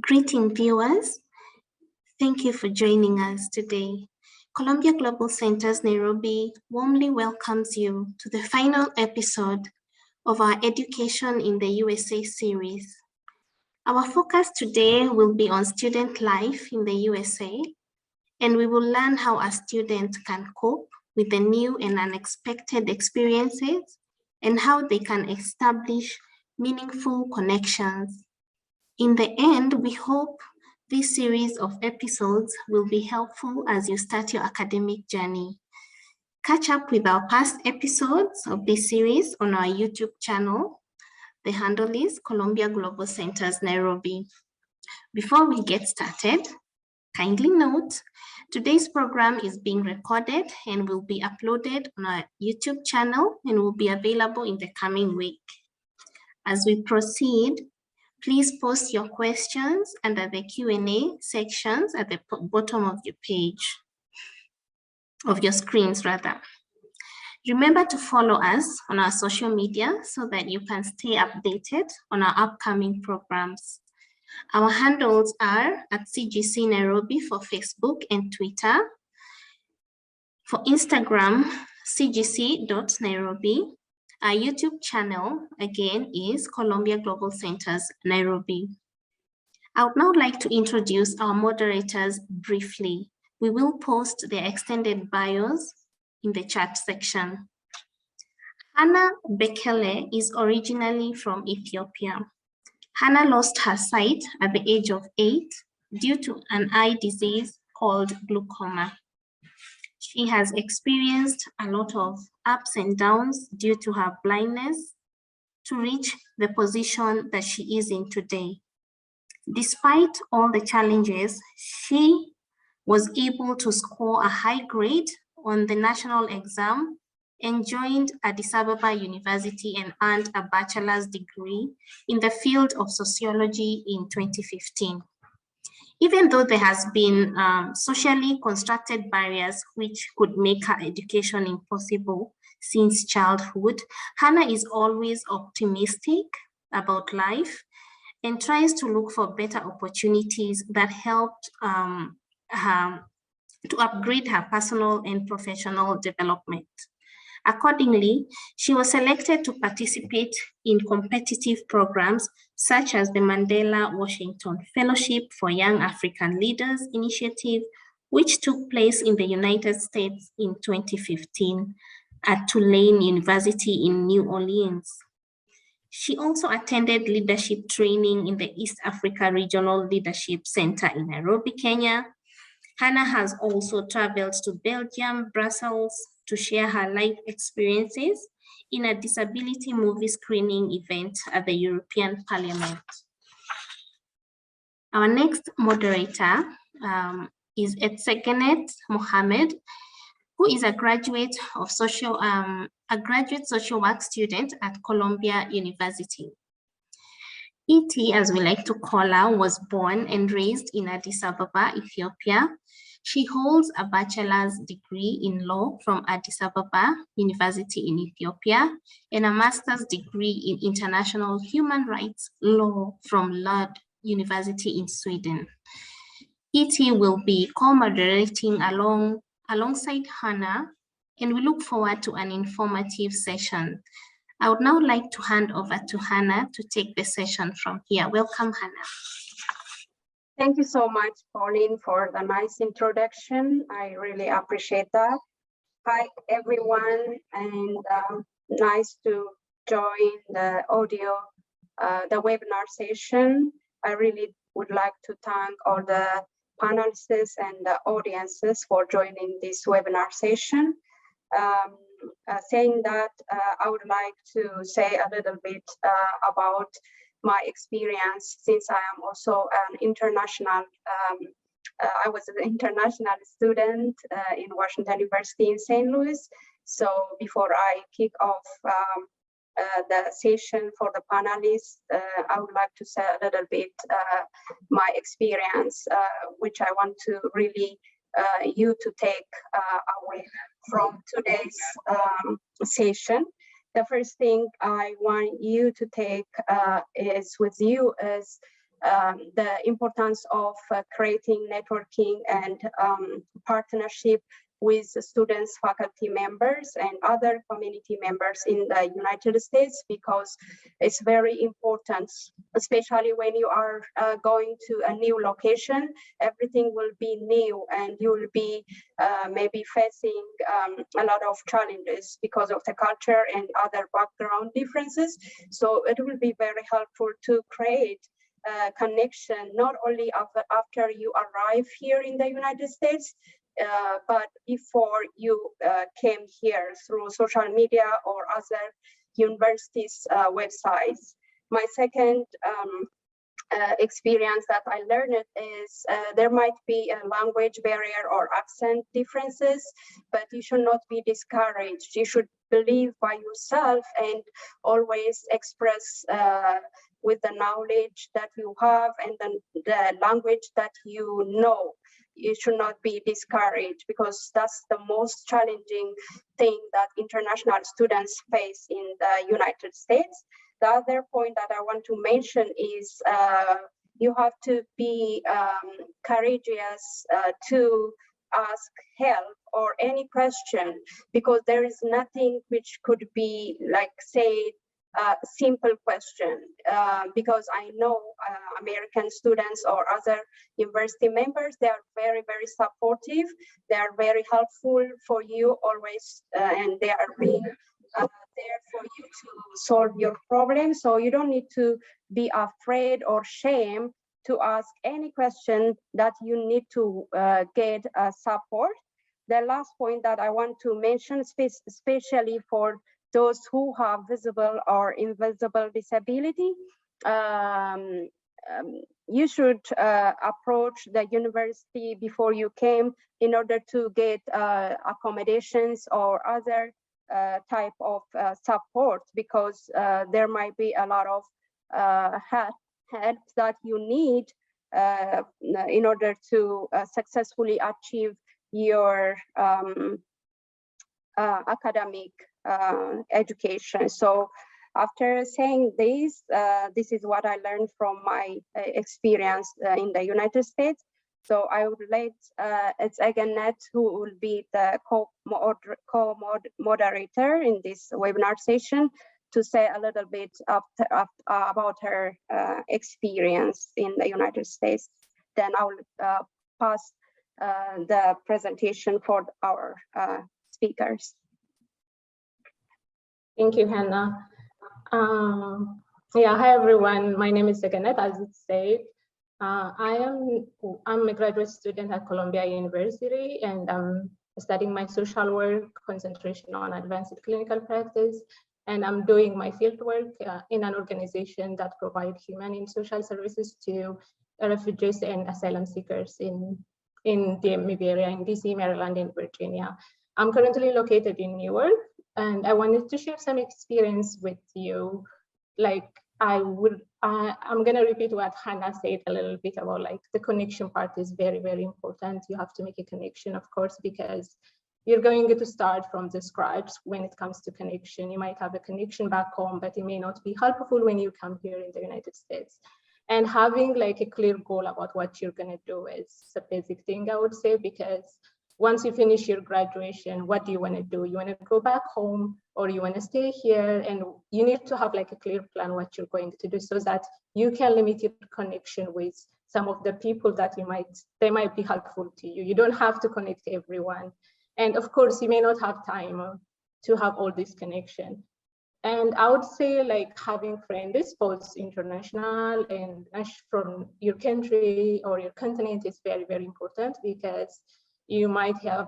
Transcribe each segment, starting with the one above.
Greeting viewers, thank you for joining us today. Columbia Global Centers Nairobi warmly welcomes you to the final episode of our Education in the USA series. Our focus today will be on student life in the USA, and we will learn how a student can cope with the new and unexpected experiences and how they can establish meaningful connections. In the end, we hope this series of episodes will be helpful as you start your academic journey. Catch up with our past episodes of this series on our YouTube channel. The handle is Columbia Global Centers Nairobi. Before we get started, kindly note, today's program is being recorded and will be uploaded on our YouTube channel and will be available in the coming week. As we proceed, please post your questions under the Q&A sections at the bottom of your page, of your screens rather. Remember to follow us on our social media so that you can stay updated on our upcoming programs. Our handles are at CGC Nairobi for Facebook and Twitter. For Instagram, cgc.nairobi. Our YouTube channel, again, is Columbia Global Centers Nairobi. I would now like to introduce our moderators briefly. We will post their extended bios in the chat section. Hannah Bekele is originally from Ethiopia. Hannah lost her sight at the age of 8 due to an eye disease called glaucoma. She has experienced a lot of ups and downs due to her blindness to reach the position that she is in today. Despite all the challenges, she was able to score a high grade on the national exam and joined Addis Ababa University and earned a bachelor's degree in the field of sociology in 2015. Even though there has been socially constructed barriers which could make her education impossible since childhood, Hannah is always optimistic about life and tries to look for better opportunities that help her to upgrade her personal and professional development. Accordingly, she was selected to participate in competitive programs such as the Mandela Washington Fellowship for Young African Leaders Initiative, which took place in the United States in 2015 at Tulane University in New Orleans. She also attended leadership training in the East Africa Regional Leadership Center in Nairobi, Kenya. Hannah has also traveled to Belgium, Brussels, to share her life experiences in a disability movie screening event at the European Parliament. Our next moderator is Etsegenet Mohammed, who is a graduate social work student at Columbia University. E.T., as we like to call her, was born and raised in Addis Ababa, Ethiopia. She holds a bachelor's degree in law from Addis Ababa University in Ethiopia and a master's degree in international human rights law from Lund University in Sweden. E.T. will be co-moderating alongside Hannah, and we look forward to an informative session. I would now like to hand over to Hannah to take the session from here. Welcome, Hannah. Thank you so much, Pauline, for the nice introduction. I really appreciate that. Hi, everyone, and nice to join the audio, the webinar session. I really would like to thank all the panelists and the audiences for joining this webinar session. Saying that, I would like to say a little bit about my experience, since I am also an international, I was an international student in Washington University in St. Louis. So before I kick off the session for the panelists, I would like to say a little bit my experience, which I want to really you to take away from today's session. The first thing I want you to take is with you is the importance of creating networking and partnership with students, faculty members, and other community members in the United States, because it's very important, especially when you are going to a new location. Everything will be new, and you will be maybe facing a lot of challenges because of the culture and other background differences. So it will be very helpful to create connection, not only after you arrive here in the United States, but before you came here through social media or other universities' websites. My second experience that I learned is there might be a language barrier or accent differences, but you should not be discouraged. You should believe by yourself and always express with the knowledge that you have and the language that you know. You should not be discouraged, because that's the most challenging thing that international students face in the United States. The other point that I want to mention is you have to be courageous to ask help or any question, because there is nothing which could be like, say, simple question, because I know American students or other university members, they are very, very supportive. They are very helpful for you always, and they are being there for you to solve your problem. So you don't need to be afraid or shame to ask any question that you need to get support. The last point that I want to mention, especially for those who have visible or invisible disability, you should approach the university before you came in order to get accommodations or other type of support, because there might be a lot of help that you need in order to successfully achieve your academic education. So after saying this, this is what I learned from my experience in the United States. So I would let it's Aganet, who will be the co-moderator in this webinar session, to say a little bit about her experience in the United States. Then I will pass the presentation for our speakers. Thank you, Hannah. Hi everyone. My name is Aganet, as it said. I'm a graduate student at Columbia University, and I'm studying my social work, concentration on advanced clinical practice, and I'm doing my field work in an organization that provides human and social services to refugees and asylum seekers in the DMV area, in DC, Maryland, and Virginia. I'm currently located in New York, and I wanted to share some experience with you. Like I'm gonna repeat what Hannah said a little bit about, like, the connection part is very, very important. You have to make a connection, of course, because you're going to start from the scratch when it comes to connection. You might have a connection back home, but it may not be helpful when you come here in the United States. And having like a clear goal about what you're gonna do is a basic thing, I would say, because once you finish your graduation, what do you want to do? You want to go back home, or you want to stay here? And you need to have like a clear plan what you're going to do, so that you can limit your connection with some of the people that they might be helpful to you. You don't have to connect to everyone. And of course, you may not have time to have all this connection. And I would say, like, having friends, both international and from your country or your continent, is very, very important, because you might have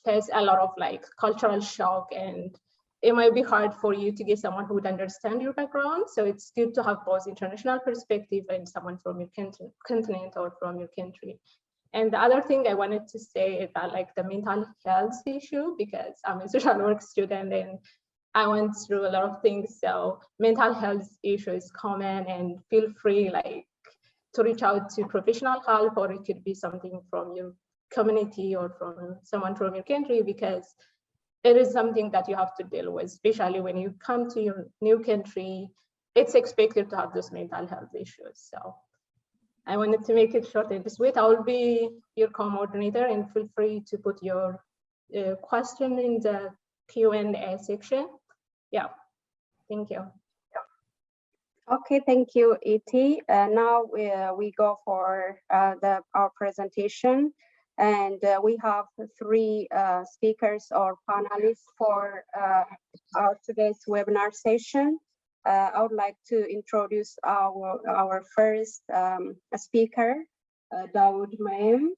faced a lot of like cultural shock, and it might be hard for you to get someone who would understand your background. So it's good to have both international perspective and someone from your continent or from your country. And the other thing I wanted to say is that, like, the mental health issue, because I'm a social work student and I went through a lot of things. So mental health issue is common, and feel free like to reach out to professional help, or it could be something from your community or from someone from your country, because it is something that you have to deal with, especially when you come to your new country. It's expected to have those mental health issues. So I wanted to make it short and sweet. I will be your coordinator, and feel free to put your question in the Q&A section. Yeah, thank you. Okay, thank you, Iti. Now we go for our presentation, and we have three speakers or panelists for our today's webinar session. I would like to introduce our first speaker, Dawood Maem.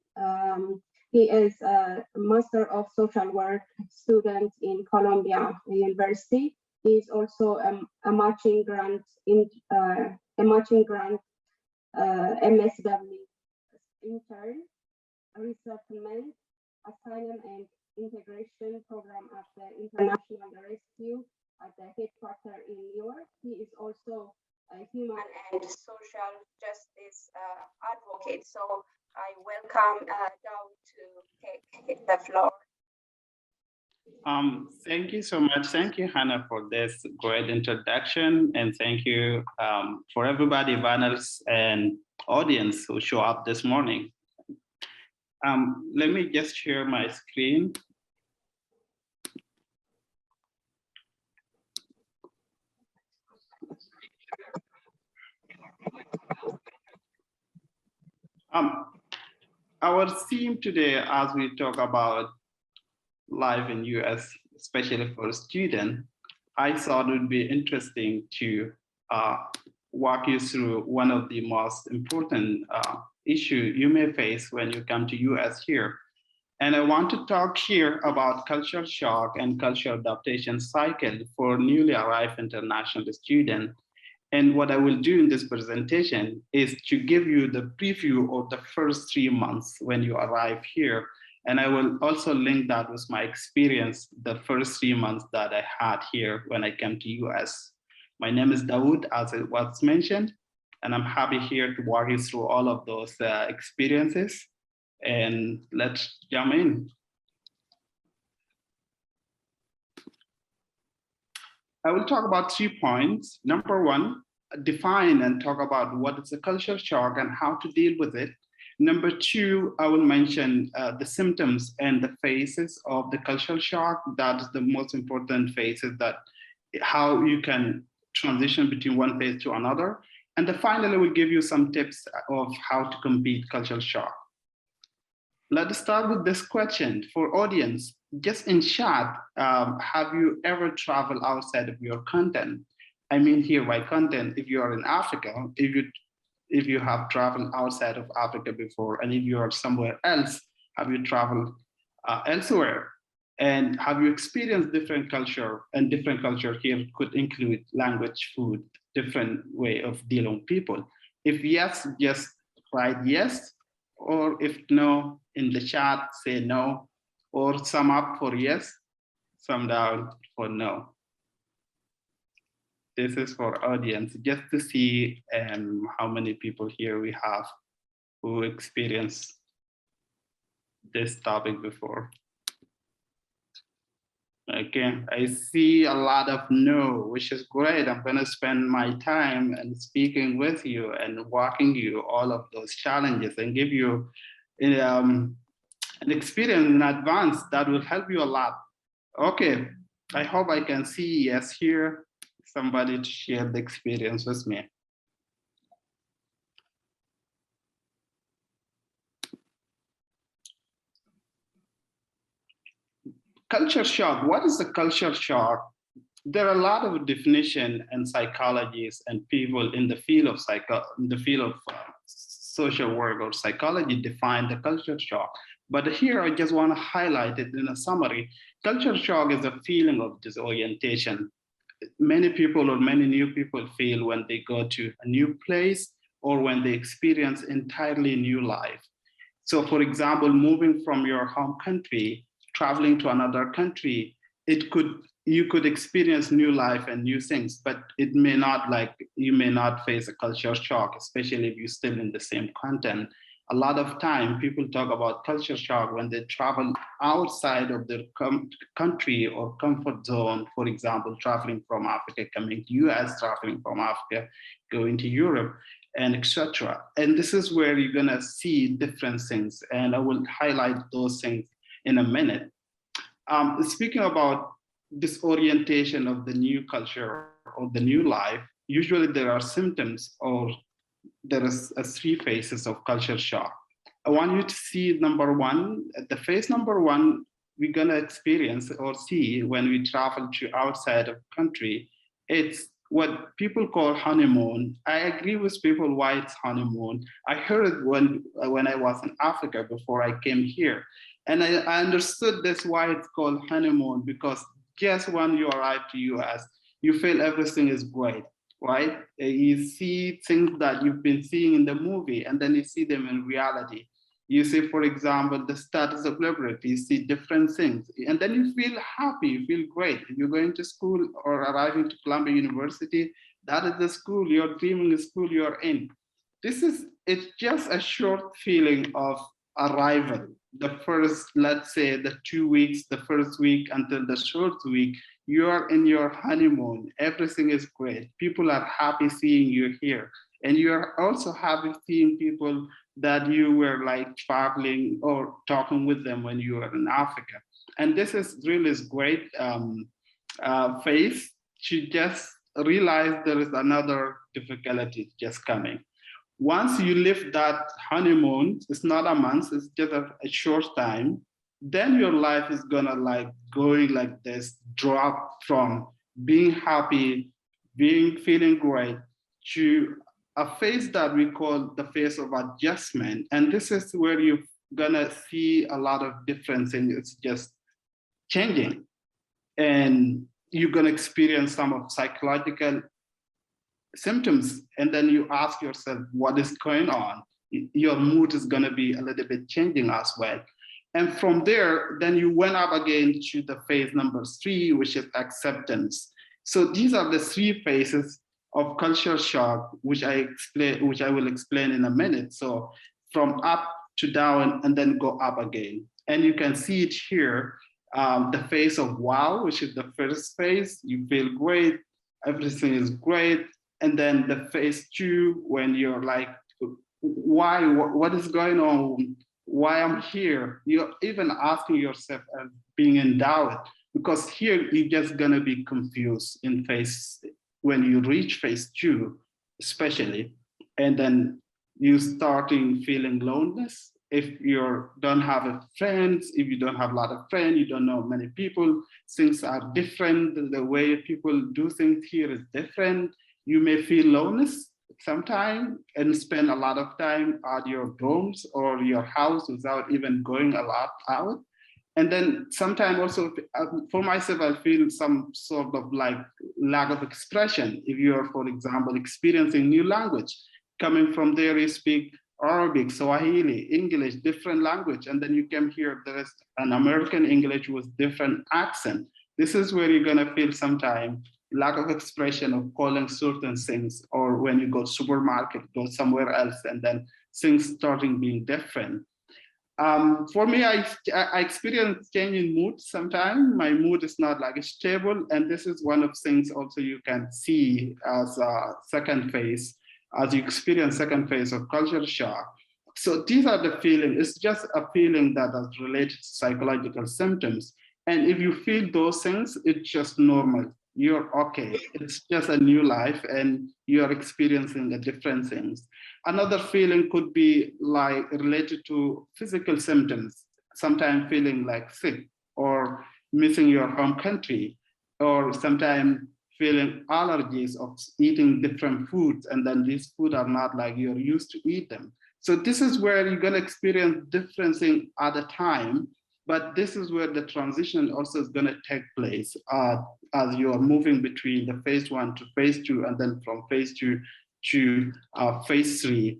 He is a Master of Social Work student in Columbia University. He is also a matching grant MSW intern, resettlement, asylum and integration program at the International Rescue at the headquarters in New York. He is also a human and social justice advocate. So I welcome Dawood to take the floor. Thank you so much. Thank you, Hannah, for this great introduction. And thank you for everybody, panelists and audience who show up this morning. Let me just share my screen. Our theme today, as we talk about life in US, especially for a student, I thought it would be interesting to walk you through one of the most important issues you may face when you come to US here. And I want to talk here about cultural shock and cultural adaptation cycle for newly arrived international students. And what I will do in this presentation is to give you the preview of the first 3 months when you arrive here. And I will also link that with my experience, the first 3 months that I had here when I came to US. My name is Dawood, as it was mentioned, and I'm happy here to walk you through all of those experiences. And let's jump in. I will talk about 3 points. Number 1, define and talk about what is a culture shock and how to deal with it. Number 2, I will mention the symptoms and the phases of the cultural shock. That is the most important phases, that how you can transition between one phase to another. And finally, we'll give you some tips of how to compete cultural shock. Let's start with this question for audience. Just in chat, have you ever traveled outside of your content? I mean here by content, if you are in Africa, if you have traveled outside of Africa before, and if you are somewhere else, have you traveled elsewhere? And have you experienced different culture? And different culture here could include language, food, different way of dealing with people. If yes, just write yes, or if no, in the chat, say no, or sum up for yes, sum down for no. This is for audience, just to see how many people here we have who experienced this topic before. Okay, I see a lot of no, which is great. I'm gonna spend my time and speaking with you and walking you all of those challenges and give you an experience in advance that will help you a lot. Okay, I hope I can see yes here. Somebody to share the experience with me. Culture shock. What is the culture shock? There are a lot of definition and psychologists and people in the field of social work or psychology define the culture shock. But here I just want to highlight it in a summary. Culture shock is a feeling of disorientation. Many people or many new people feel when they go to a new place or when they experience entirely new life. So for example, moving from your home country, traveling to another country, you could experience new life and new things, but it may not, like, you may not face a culture shock, especially if you're still in the same content. A lot of time people talk about culture shock when they travel outside of their country or comfort zone. For example, traveling from Africa, coming to US, traveling from Africa, going to Europe. and etc. And this is where you're gonna see different things, and I will highlight those things in a minute. Speaking about disorientation of the new culture or the new life, usually there are symptoms or there is three phases of culture shock. I want you to see number one, the phase number one, we're gonna experience or see when we travel to outside of country. It's what people call honeymoon. I agree with people why it's honeymoon. I heard it when I was in Africa before I came here. And I understood this why it's called honeymoon, because just when you arrive to US, you feel everything is great, right? You see things that you've been seeing in the movie, and then you see them in reality. You see, for example, the status of liberty, you see different things, and then you feel happy, you feel great. If you're going to school or arriving to Columbia University, that is the school, you're dreaming the school you're in. It's just a short feeling of arrival. The first, let's say the 2 weeks, the first week until the short week, you are in your honeymoon. Everything is great. People are happy seeing you here. And you're also happy seeing people that you were like traveling or talking with them when you were in Africa. And this is really great phase to just realize there is another difficulty just coming. Once you live that honeymoon, it's not a month, it's just a short time, then your life is gonna like going like this, drop from being happy, feeling great, to a phase that we call the phase of adjustment. And this is where you're gonna see a lot of different things. It's just changing. And you're gonna experience some of psychological symptoms. And then you ask yourself, what is going on? Your mood is gonna be a little bit changing as well. And from there, then you went up again to the phase number 3, which is acceptance. So these are the 3 phases of culture shock, which I will explain in a minute. So from up to down and then go up again. And you can see it here, the phase of wow, which is the first phase, you feel great, everything is great. And then the phase 2, when you're like, why, what is going on? Why I'm here? You're even asking yourself and being in doubt, because here you're just gonna be confused in phase, when you reach phase 2, especially, and then you starting feeling loneliness. If you don't have friends, if you don't have a lot of friends, you don't know many people, things are different. The way people do things here is different. You may feel loneliness sometimes and spend a lot of time at your rooms or your house without even going a lot out. And then sometimes also, for myself, I feel some sort of like lack of expression. If you're, for example, experiencing new language, coming from there, you speak Arabic, Swahili, English, different language, and then you come here, there is an American English with different accent. This is where you're gonna feel sometimes lack of expression of calling certain things, or when you go to supermarket, go somewhere else, and then things starting being different. For me, I experience change in mood sometimes. My mood is not like stable, and this is one of things also you can see as a second phase, as you experience second phase of culture shock. So these are the feelings. It's just a feeling that is related to psychological symptoms. And if you feel those things, it's just normal. You're okay. It's just a new life and you're experiencing the different things. Another feeling could be like related to physical symptoms, sometimes feeling like sick or missing your home country, or sometimes feeling allergies of eating different foods, and then these foods are not like you're used to eat them. So this is where you're gonna experience different things at a time, but this is where the transition also is gonna take place as you are moving between the phase 1 to phase 2, and then from phase 2 to phase 3.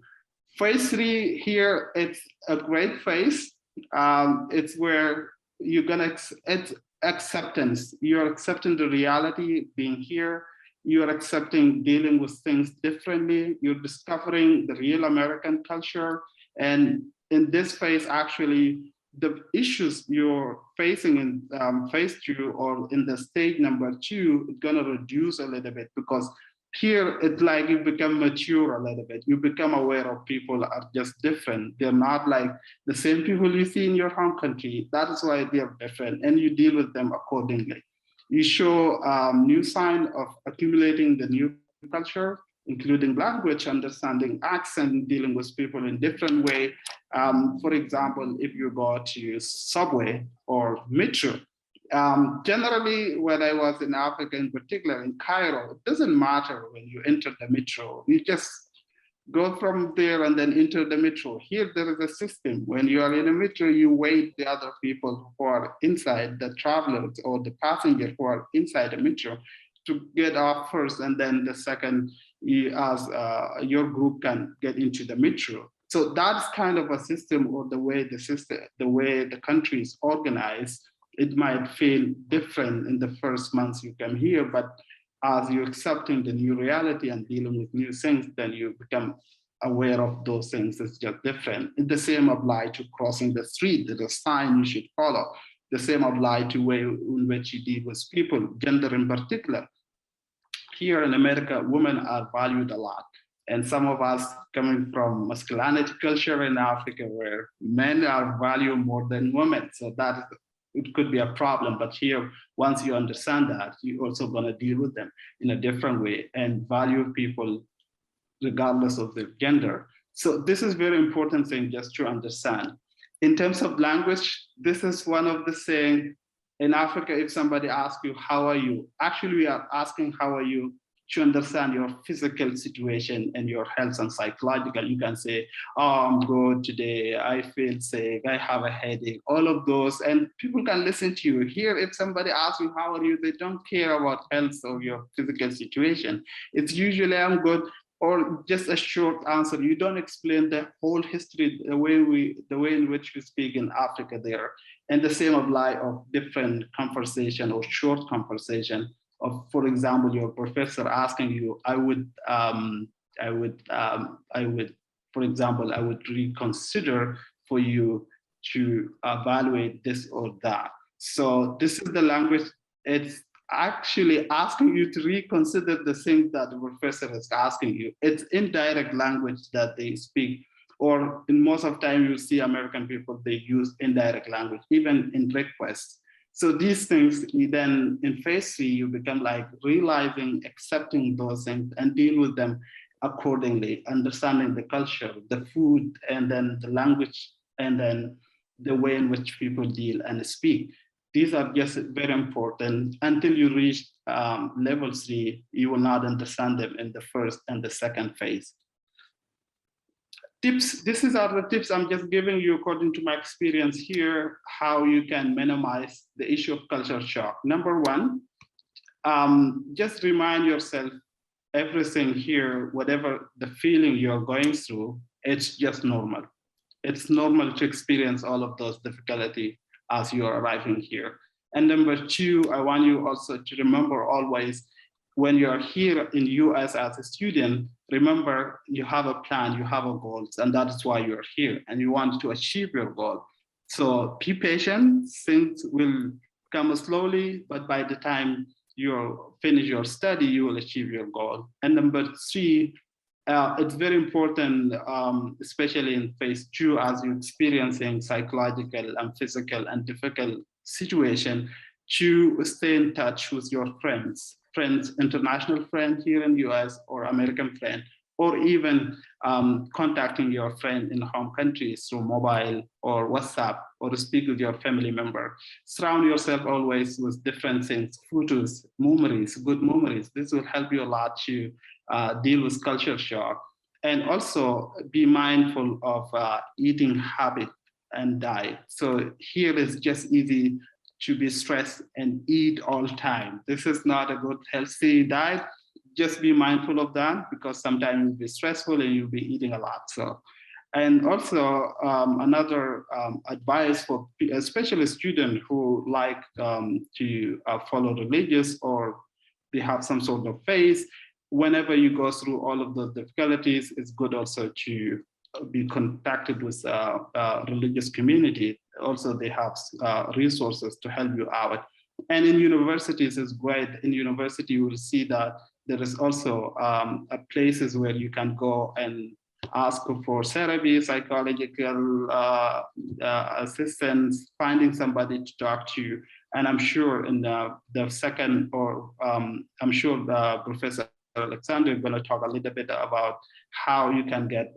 Phase 3 here, it's a great phase. It's where you're gonna, it's acceptance. You're accepting the reality being here. You're accepting dealing with things differently. You're discovering the real American culture. And in this phase, actually, the issues you're facing in phase 2 or in the stage number 2 is gonna reduce a little bit, because Here, it's like you become mature a little bit. You become aware of people are just different. They're not like the same people you see in your home country. That is why they're different, and you deal with them accordingly. You show new sign of accumulating the new culture, including language, understanding accent, dealing with people in different way. For example, if you go to subway or metro, generally, when I was in Africa, in particular in Cairo, it doesn't matter when you enter the metro. You just go from there and then enter the metro. Here, there is a system. When you are in a metro, you wait the other people who are inside, the travelers or the passengers who are inside the metro, to get off first, and then the second, your group can get into the metro. So that's kind of a system, or the way the country is organized. It might feel different in the first months you come here, but as you're accepting the new reality and dealing with new things, then you become aware of those things. It's just different. The same apply to crossing the street. There's a sign you should follow. The same apply to way in which you deal with people, gender in particular. Here in America, women are valued a lot. And some of us coming from masculinity culture in Africa, where men are valued more than women. So that it could be a problem, but here, once you understand that, you're also going to deal with them in a different way and value people regardless of their gender. So this is very important thing just to understand. In terms of language, this is one of the saying in Africa, if somebody asks you, how are you? Actually, we are asking, how are you? To understand your physical situation and your health and psychological. You can say, oh, I'm good today, I feel sick, I have a headache, all of those, and people can listen to you. Here, if somebody asks you, how are you, they don't care about health or your physical situation. It's usually, I'm good, or just a short answer. You don't explain the whole history, the way in which we speak in Africa there. And the same apply of different conversation or short conversation. Of, for example, your professor asking you, I would, for example, I would reconsider for you to evaluate this or that. So this is the language. It's actually asking you to reconsider the thing that the professor is asking you. It's indirect language that they speak, or in most of the time you see American people, they use indirect language, even in requests. So these things, then in phase 3, you become like realizing, accepting those things and deal with them accordingly, understanding the culture, the food, and then the language, and then the way in which people deal and speak. These are just very important. Until you reach level 3, you will not understand them in the first and the second phase. Tips, this are the tips I'm just giving you according to my experience here, how you can minimize the issue of culture shock. Number 1, just remind yourself everything here, whatever the feeling you're going through, it's just normal. It's normal to experience all of those difficulties as you're arriving here. And number 2, I want you also to remember always, when you're here in US as a student, remember you have a plan, you have a goal, and that is why you're here, and you want to achieve your goal. So be patient, things will come slowly, but by the time you finish your study, you will achieve your goal. And number 3, it's very important, especially in phase 2, as you're experiencing psychological and physical and difficult situation, to stay in touch with your friends, international friends here in US or American friend, or even contacting your friend in home countries through mobile or WhatsApp, or speak with your family member. Surround yourself always with different things, photos, memories, good memories. This will help you a lot to deal with culture shock. And also be mindful of eating habit and diet. So here is just easy to be stressed and eat all the time. This is not a good healthy diet. Just be mindful of that, because sometimes you'll be stressful and you'll be eating a lot. So, and also another advice for especially students who like to follow religious, or they have some sort of faith, whenever you go through all of the difficulties, it's good also to be contacted with religious community. Also, they have resources to help you out And in universities is great. In university, you will see that there is also places where you can go and ask for therapy, psychological assistance, finding somebody to talk to. And I'm sure in the second, or I'm sure Professor Alexander is going to talk a little bit about how you can get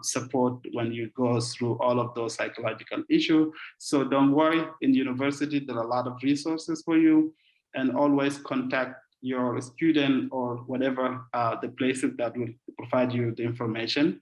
support when you go through all of those psychological issues. So don't worry, in university, there are a lot of resources for you, and always contact your student or whatever the places that will provide you the information.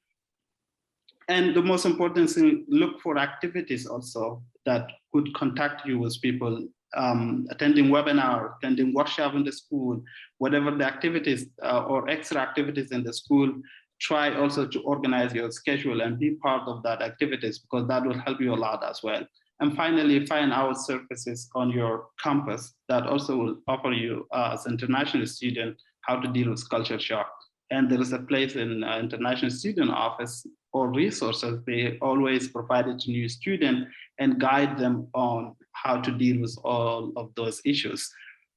And the most important thing, look for activities also that could contact you with people, attending webinar, attending workshop in the school, whatever the activities or extra activities in the school. Try also to organize your schedule and be part of that activities, because that will help you a lot as well. And finally, find out services on your campus that also will offer you as an international student how to deal with culture shock. And there is a place in international student office or resources they always provide it to new students and guide them on how to deal with all of those issues.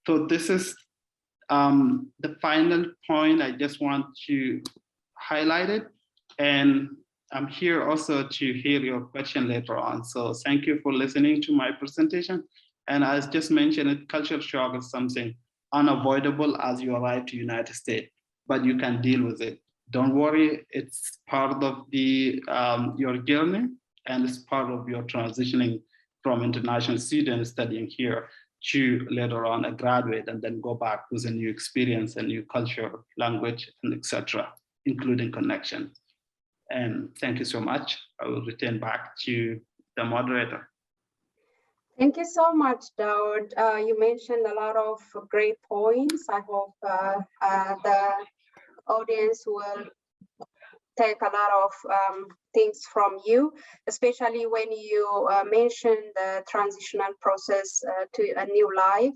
So this is the final point I just want to highlight it. And I'm here also to hear your question later on. So thank you for listening to my presentation. And as just mentioned, culture shock is something unavoidable as you arrive to United States, but you can deal with it. Don't worry, it's part of the your journey, and it's part of your transitioning from international students studying here to later on a graduate and then go back with a new experience, a new culture, language, and etc., including connection. And thank you so much. I will return back to the moderator. Thank you so much, Daud. You mentioned a lot of great points. I hope the audience will take a lot of things from you, especially when you mentioned the transitional process to a new life.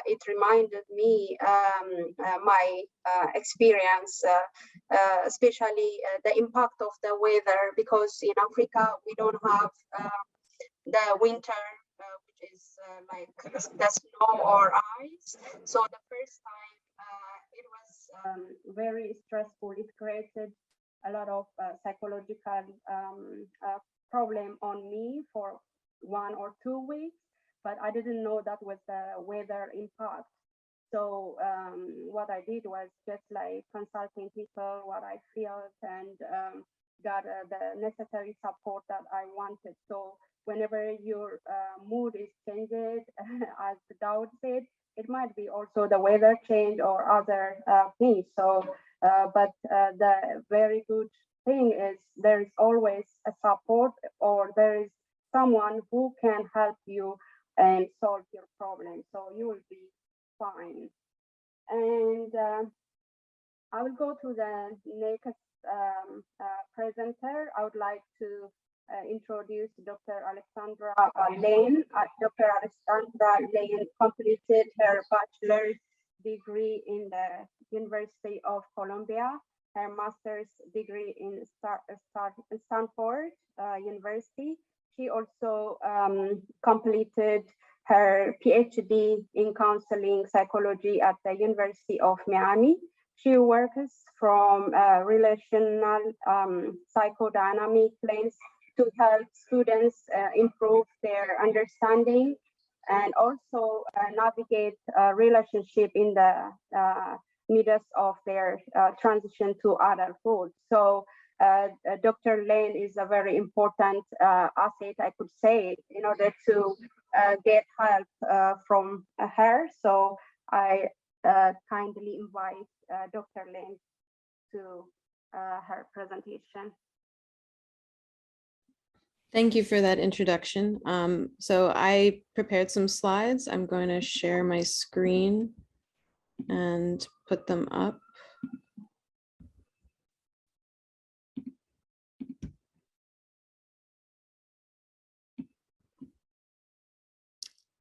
It reminded me my experience, especially the impact of the weather, because in Africa, we don't have the winter, which is like the snow or ice. So the first time it was very stressful. It created a lot of psychological problem on me for 1 or 2 weeks, but I didn't know that was the weather impact. So what I did was just like consulting people, what I felt, and got the necessary support that I wanted. So whenever your mood is changed, as Daud said, it might be also the weather change or other things. So, but the very good thing is there is always a support, or there is someone who can help you and solve your problem. So you will be fine. And I will go to the next presenter. I would like to introduce Dr. Alexandra Lane. Dr. Alexandra Lane completed her bachelor's degree in the University of Columbia, her master's degree in Stanford University. She also completed her PhD in counseling psychology at the University of Miami. She works from relational psychodynamic lens to help students improve their understanding and also navigate relationship in the midst of their transition to adulthood. So Dr. Lane is a very important asset, I could say, in order to get help from her. So I kindly invite Dr. Lane to her presentation. Thank you for that introduction. So I prepared some slides. I'm going to share my screen and put them up.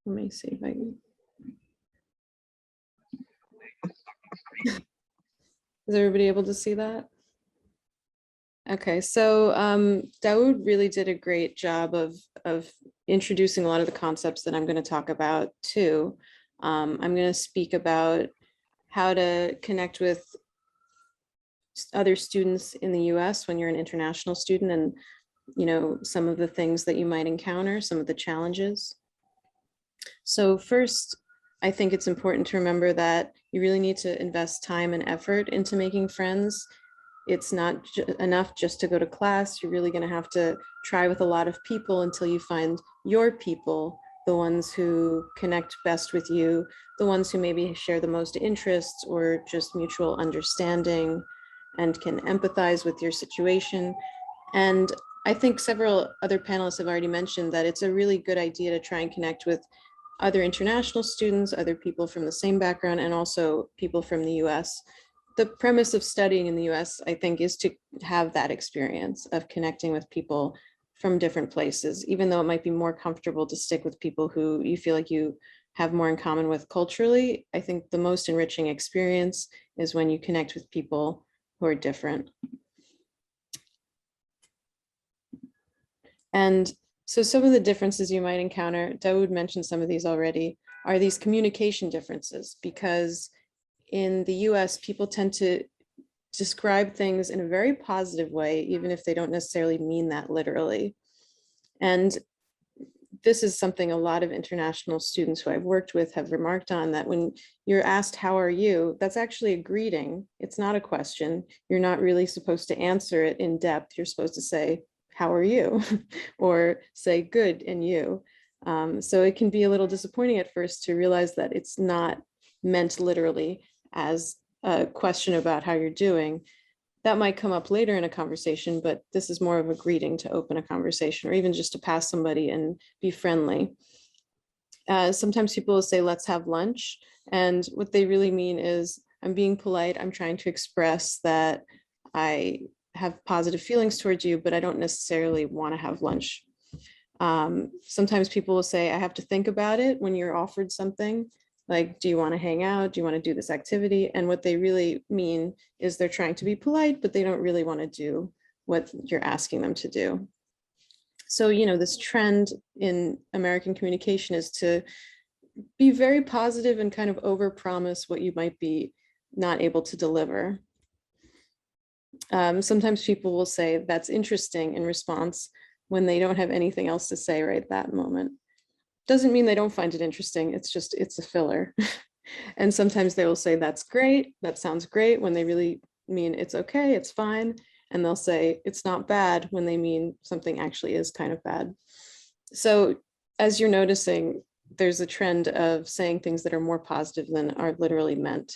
Let me see if I can. Is everybody able to see that? Okay, so Daoud really did a great job of introducing a lot of the concepts that I'm going to talk about too. I'm going to speak about how to connect with other students in the US when you're an international student, and some of the things that you might encounter, some of the challenges. So first, I think it's important to remember that you really need to invest time and effort into making friends. It's not enough just to go to class. You're really going to have to try with a lot of people until you find your people, the ones who connect best with you, the ones who maybe share the most interests or just mutual understanding and can empathize with your situation. And I think several other panelists have already mentioned that it's a really good idea to try and connect with other international students, other people from the same background, and also people from the US. The premise of studying in the US, I think, is to have that experience of connecting with people from different places, even though it might be more comfortable to stick with people who you feel like you have more in common with culturally. I think the most enriching experience is when you connect with people who are different. And so some of the differences you might encounter, Dawood mentioned some of these already, are these communication differences, because in the US, people tend to describe things in a very positive way, even if they don't necessarily mean that literally. And this is something a lot of international students who I've worked with have remarked on, that when you're asked, how are you? That's actually a greeting. It's not a question. You're not really supposed to answer it in depth. You're supposed to say, how are you? Or say, good, and you. So it can be a little disappointing at first to realize that it's not meant literally as a question about how you're doing. That might come up later in a conversation, but this is more of a greeting to open a conversation, or even just to pass somebody and be friendly. Sometimes people will say, let's have lunch. And what they really mean is, I'm being polite. I'm trying to express that I have positive feelings towards you, but I don't necessarily want to have lunch. Sometimes people will say, I have to think about it when you're offered something. Like, do you want to hang out? Do you want to do this activity? And what they really mean is they're trying to be polite, but they don't really want to do what you're asking them to do. So, this trend in American communication is to be very positive and kind of overpromise what you might be not able to deliver. Sometimes people will say that's interesting in response when they don't have anything else to say right that moment. Doesn't mean they don't find it interesting. It's a filler. And sometimes they will say, that's great. That sounds great, when they really mean it's okay, it's fine. And they'll say it's not bad when they mean something actually is kind of bad. So as you're noticing, there's a trend of saying things that are more positive than are literally meant.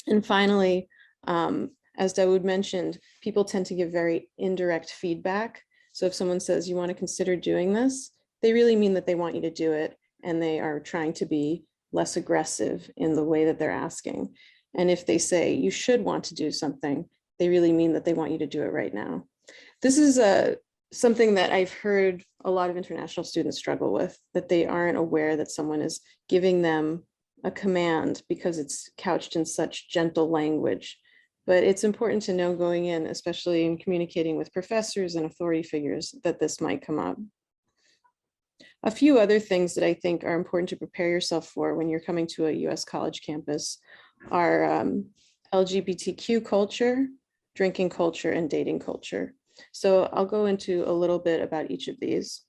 And finally, as Dawood mentioned, people tend to give very indirect feedback. So if someone says, you want to consider doing this, they really mean that they want you to do it, and they are trying to be less aggressive in the way that they're asking. And if they say you should want to do something, they really mean that they want you to do it right now. This is something that I've heard a lot of international students struggle with, that they aren't aware that someone is giving them a command because it's couched in such gentle language. But it's important to know going in, especially in communicating with professors and authority figures, that this might come up. A few other things that I think are important to prepare yourself for when you're coming to a US college campus are LGBTQ culture, drinking culture, and dating culture. So I'll go into a little bit about each of these.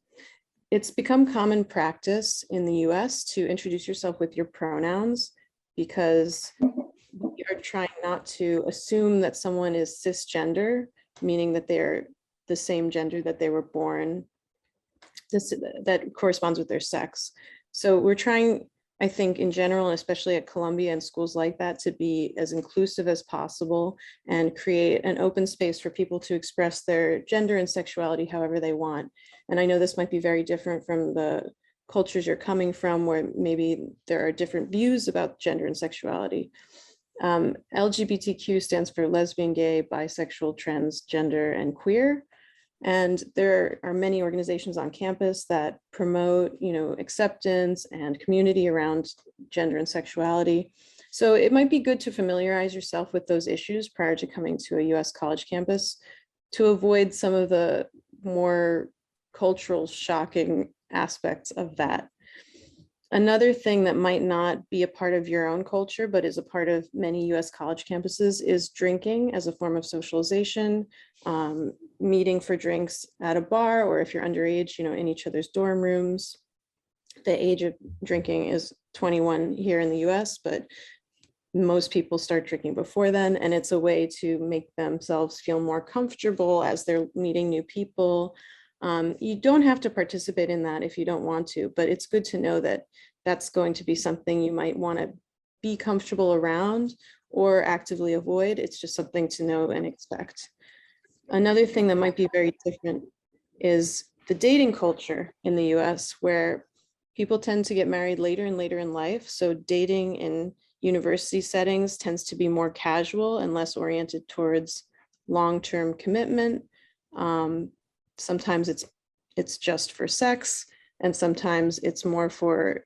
It's become common practice in the US to introduce yourself with your pronouns, because we are trying not to assume that someone is cisgender, meaning that they're the same gender that they were born, that corresponds with their sex. So we're trying, I think, in general, and especially at Columbia and schools like that, to be as inclusive as possible and create an open space for people to express their gender and sexuality however they want. And I know this might be very different from the cultures you're coming from, where maybe there are different views about gender and sexuality. LGBTQ stands for lesbian, gay, bisexual, transgender, and queer. And there are many organizations on campus that promote, acceptance and community around gender and sexuality. So it might be good to familiarize yourself with those issues prior to coming to a US college campus, to avoid some of the more cultural shocking aspects of that. Another thing that might not be a part of your own culture, but is a part of many US college campuses, is drinking as a form of socialization, meeting for drinks at a bar, or if you're underage, in each other's dorm rooms. The age of drinking is 21 here in the US, but most people start drinking before then, and it's a way to make themselves feel more comfortable as they're meeting new people. You don't have to participate in that if you don't want to, but it's good to know that that's going to be something you might want to be comfortable around or actively avoid. It's just something to know and expect. Another thing that might be very different is the dating culture in the US, where people tend to get married later and later in life. So dating in university settings tends to be more casual and less oriented towards long-term commitment. Sometimes it's just for sex, and sometimes it's more for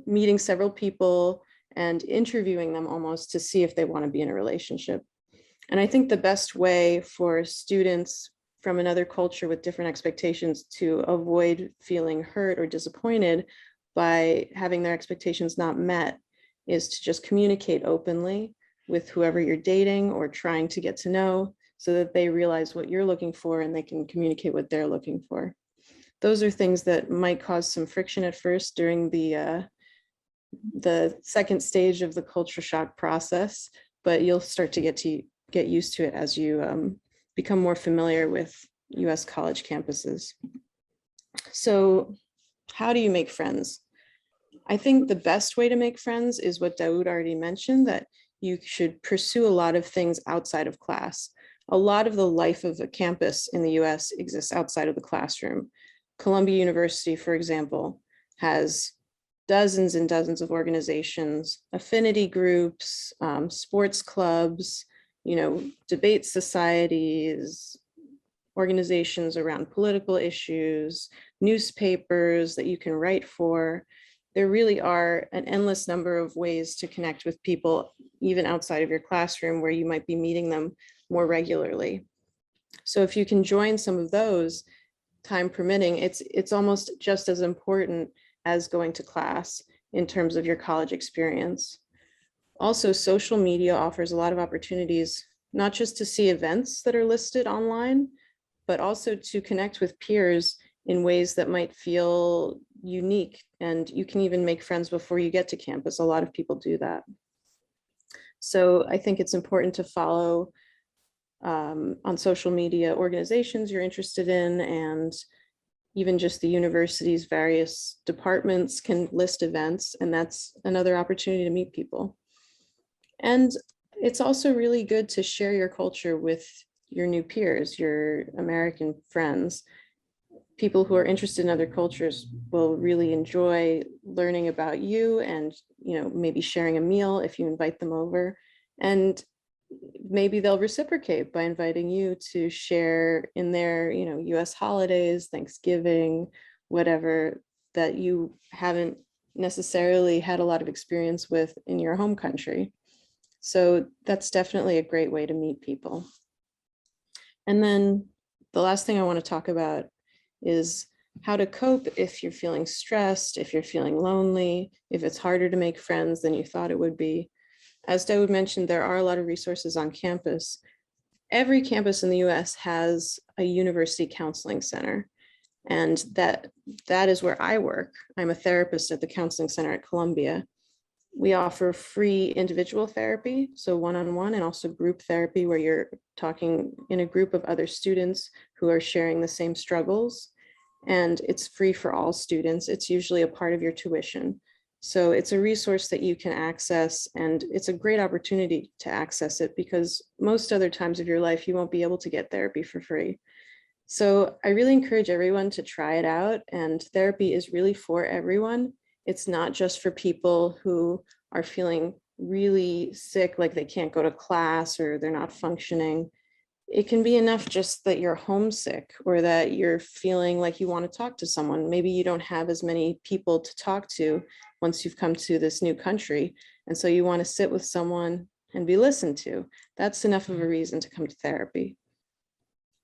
meeting several people and interviewing them almost to see if they want to be in a relationship. And I think the best way for students from another culture with different expectations to avoid feeling hurt or disappointed by having their expectations not met is to just communicate openly with whoever you're dating or trying to get to know, so that they realize what you're looking for and they can communicate what they're looking for. Those are things that might cause some friction at first during the second stage of the culture shock process, but you'll start to get used to it as you become more familiar with US college campuses. So how do you make friends? I think the best way to make friends is what Daoud already mentioned, that you should pursue a lot of things outside of class. A lot of the life of a campus in the US exists outside of the classroom. Columbia University, for example, has dozens and dozens of organizations, affinity groups, sports clubs, debate societies, organizations around political issues, newspapers that you can write for. There really are an endless number of ways to connect with people, even outside of your classroom, where you might be meeting them more regularly. So if you can join some of those, time permitting, it's almost just as important as going to class in terms of your college experience. Also, social media offers a lot of opportunities, not just to see events that are listed online, but also to connect with peers in ways that might feel unique. And you can even make friends before you get to campus. A lot of people do that. So I think it's important to follow on social media organizations you're interested in, and even just the university's various departments can list events, and that's another opportunity to meet people. And it's also really good to share your culture with your new peers, your American friends. People who are interested in other cultures will really enjoy learning about you, and maybe sharing a meal if you invite them over. And maybe they'll reciprocate by inviting you to share in their US holidays, Thanksgiving, whatever, that you haven't necessarily had a lot of experience with in your home country. So that's definitely a great way to meet people. And then the last thing I want to talk about is how to cope if you're feeling stressed, if you're feeling lonely, if it's harder to make friends than you thought it would be. As Daoud mentioned, there are a lot of resources on campus. Every campus in the US has a university counseling center, and that is where I work. I'm a therapist at the counseling center at Columbia. We offer free individual therapy, so one-on-one, and also group therapy where you're talking in a group of other students who are sharing the same struggles. And it's free for all students. It's usually a part of your tuition. So it's a resource that you can access, and it's a great opportunity to access it, because most other times of your life, you won't be able to get therapy for free. So I really encourage everyone to try it out, and therapy is really for everyone. It's not just for people who are feeling really sick, like they can't go to class or they're not functioning. It can be enough just that you're homesick, or that you're feeling like you want to talk to someone. Maybe you don't have as many people to talk to once you've come to this new country, and so you want to sit with someone and be listened to. That's enough of a reason to come to therapy.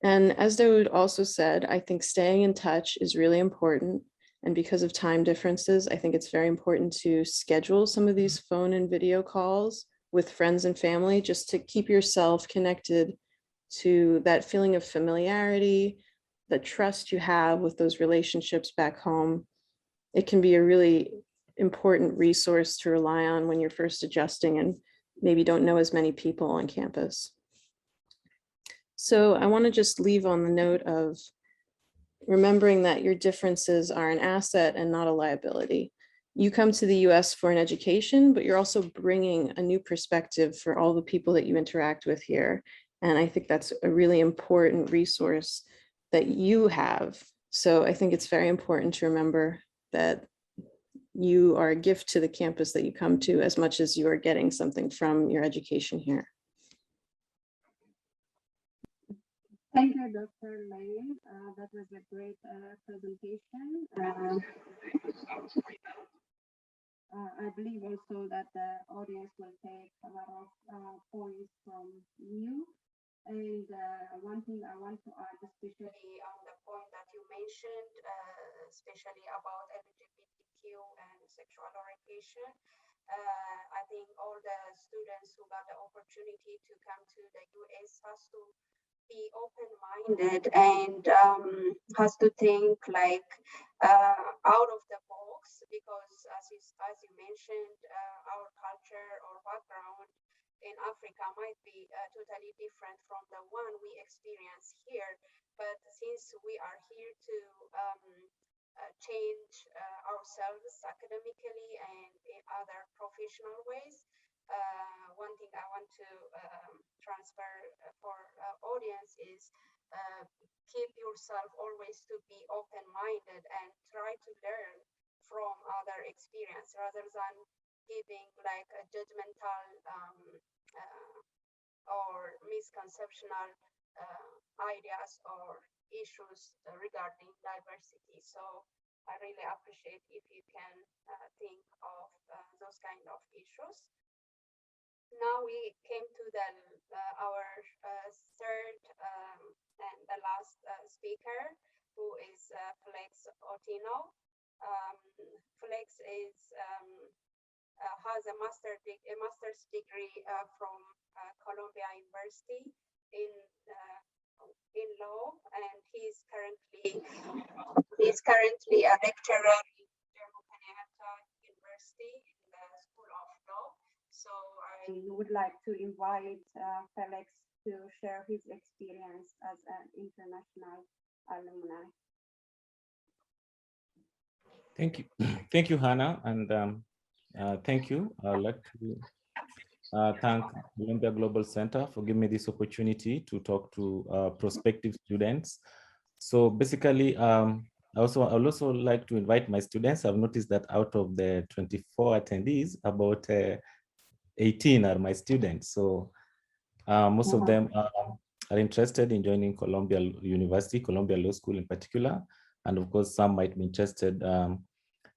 And as Daoud also said, I think staying in touch is really important. And because of time differences, I think it's very important to schedule some of these phone and video calls with friends and family, just to keep yourself connected to that feeling of familiarity, the trust you have with those relationships back home. It can be a really important resource to rely on when you're first adjusting and maybe don't know as many people on campus. So I want to just leave on the note of remembering that your differences are an asset and not a liability. You come to the US for an education, but you're also bringing a new perspective for all the people that you interact with here. And I think that's a really important resource that you have. So I think it's very important to remember that you are a gift to the campus that you come to as much as you are getting something from your education here. Thank you, Dr. Lane. That was a great presentation. I believe also that the audience will take a lot of points from you. And one thing I want to add, especially on the point that you mentioned, especially about LGBTQ and sexual orientation. I think all the students who got the opportunity to come to the US has to be open-minded and has to think like out of the box, because as you mentioned, our culture or background in Africa might be totally different from the one we experience here. But since we are here to change ourselves academically and in other professional ways, one thing I want to transfer for audience is keep yourself always to be open-minded and try to learn from other experience rather than giving like a judgmental or misconceptional ideas or issues regarding diversity. So I really appreciate if you can think of those kind of issues. Now we came to the our third and the last speaker, who is Felix Ortino. Felix is has a master's degree from Columbia University in law, and he's currently a lecturer in Jomo Kenyatta University in the School of Law. So I would like to invite Felix to share his experience as an international alumni. Thank you. Thank you, Hannah. And thank you. I'd like to thank Columbia Global Center for giving me this opportunity to talk to prospective students. So basically, I would also like to invite my students. I've noticed that out of the 24 attendees, about 18 are my students. So most of them are interested in joining Columbia University, Columbia Law School in particular. And of course, some might be interested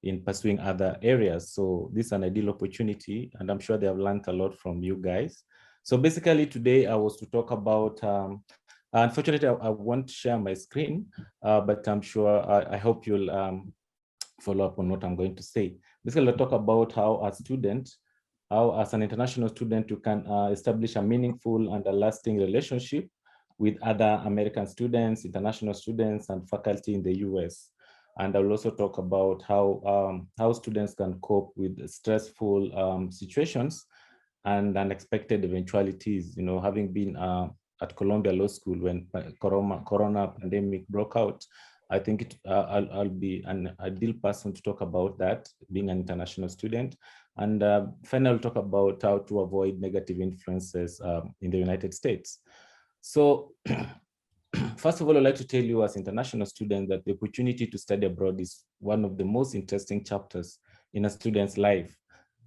in pursuing other areas. So this is an ideal opportunity, and I'm sure they have learned a lot from you guys. So basically today I was to talk about, unfortunately I won't share my screen, but I'm sure, I hope you'll follow up on what I'm going to say. Basically I'll talk about how as an international student, you can establish a meaningful and a lasting relationship with other American students, international students, and faculty in the US. And I'll also talk about how students can cope with stressful situations and unexpected eventualities. You know, having been at Columbia Law School when Corona pandemic broke out, I think I'll be an ideal person to talk about that, being an international student. And finally, I'll talk about how to avoid negative influences in the United States. So first of all, I'd like to tell you as international students that the opportunity to study abroad is one of the most interesting chapters in a student's life.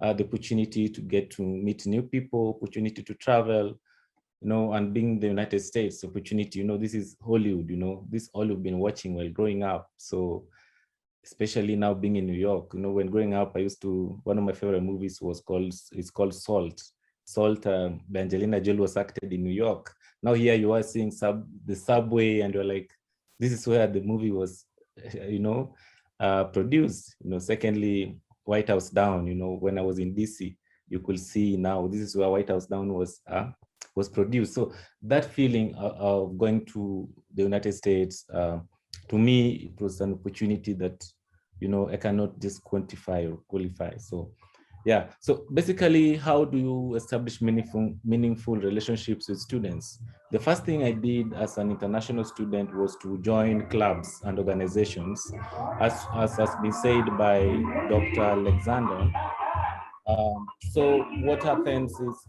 The opportunity to get to meet new people, opportunity to travel, you know, and being in the United States, opportunity, you know, this is Hollywood, you know, this all you've been watching while growing up. So especially now being in New York, you know, when growing up, one of my favorite movies it's called Salt. Salt, the Angelina Jolie was acted in New York. Now here you are seeing the subway and you're like, this is where the movie was, you know. produced. Secondly, White House Down. When I was in DC, you could see now this is where White House Down was produced. So that feeling of going to the United States, to me, it was an opportunity that I cannot just quantify or qualify. So yeah, so basically, how do you establish meaningful relationships with students? The first thing I did as an international student was to join clubs and organizations, as has been said by Dr. Alexander. So what happens is,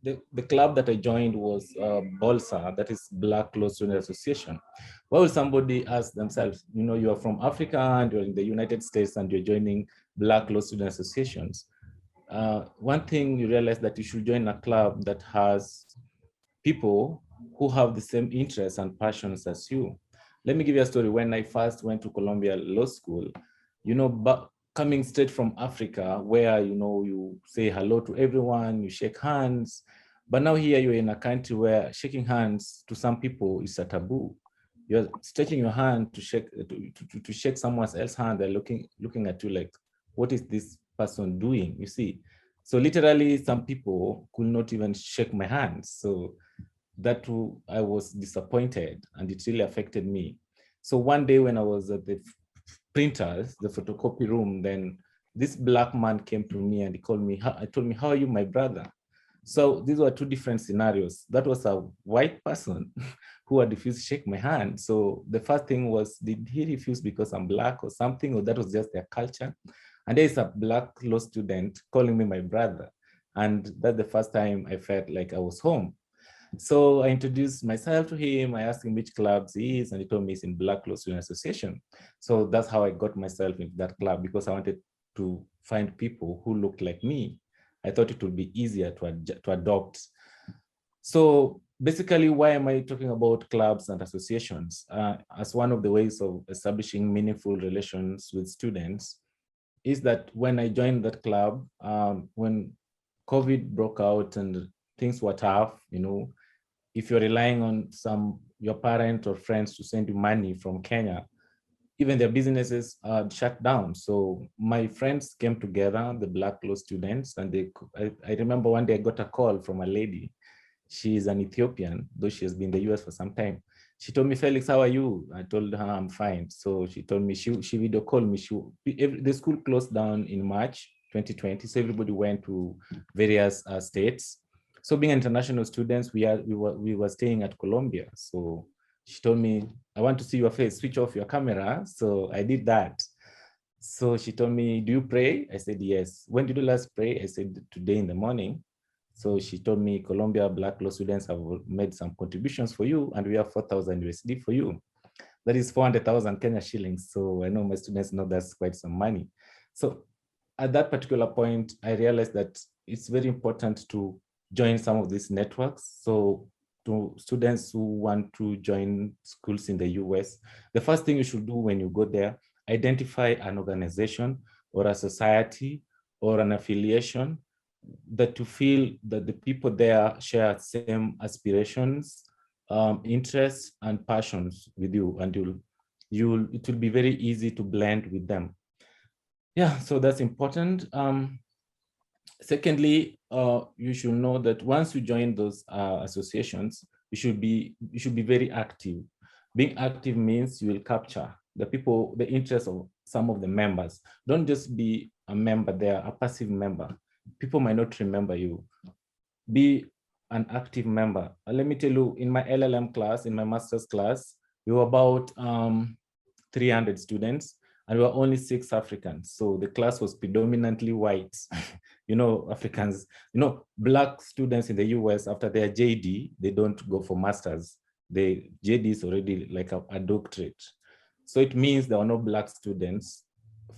the club that I joined was BOLSA, that is Black Law Student Association. Why would somebody ask themselves, you are from Africa and you're in the United States and you're joining Black Law Student Associations? One thing you realize that you should join a club that has people who have the same interests and passions as you. Let me give you a story. When I first went to Columbia Law School, but coming straight from Africa, where you say hello to everyone, you shake hands, but now here you're in a country where shaking hands to some people is a taboo. You're stretching your hand to shake someone else's hand. They're looking at you like, what is this person doing? You see, so literally some people could not even shake my hand. So that too, I was disappointed, and it really affected me. So one day when I was at the printers, the photocopy room, then this black man came to me and he told me, how are you, my brother? So these were two different scenarios. That was a white person who had refused to shake my hand. So the first thing was, did he refuse because I'm black or something, or that was just their culture? And there's a black law student calling me my brother. And that's the first time I felt like I was home. So I introduced myself to him. I asked him which clubs he is, and he told me he's in Black Law Student Association. So that's how I got myself into that club, because I wanted to find people who looked like me. I thought it would be easier to adopt. So basically, why am I talking about clubs and associations? As one of the ways of establishing meaningful relations with students is that when I joined that club, when COVID broke out and things were tough, if you're relying on your parent or friends to send you money from Kenya, even their businesses are shut down. So my friends came together, the Black Law students, and I remember one day I got a call from a lady. She's an Ethiopian, though she has been in the US for some time. She told me, Felix, how are you? I told her I'm fine. So she told me she video called me. The school closed down in March 2020. So everybody went to various states. So being international students, we were staying at Columbia. So she told me, I want to see your face, switch off your camera. So I did that. So she told me, do you pray? I said, yes. When did you last pray? I said, today in the morning. So she told me, Columbia Black Law students have made some contributions for you, and we have 4,000 USD for you. That is 400,000 Kenya shillings. So I know my students know that's quite some money. So at that particular point, I realized that it's very important to join some of these networks. So to students who want to join schools in the US, the first thing you should do when you go there, identify an organization or a society or an affiliation that you feel that the people there share same aspirations, interests, and passions with you, and it will be very easy to blend with them. Yeah, so that's important. Secondly, you should know that once you join those associations, you should be very active. Being active means you will capture the interests of some of the members. Don't just be a member there, a passive member. People might not remember you. Be an active member. Let me tell you, in my LLM class, in my master's class, we were about 300 students, and we were only 6 Africans. So the class was predominantly white. Africans, Black students in the US, after their JD, they don't go for masters. The JD is already like a doctorate. So it means there were no Black students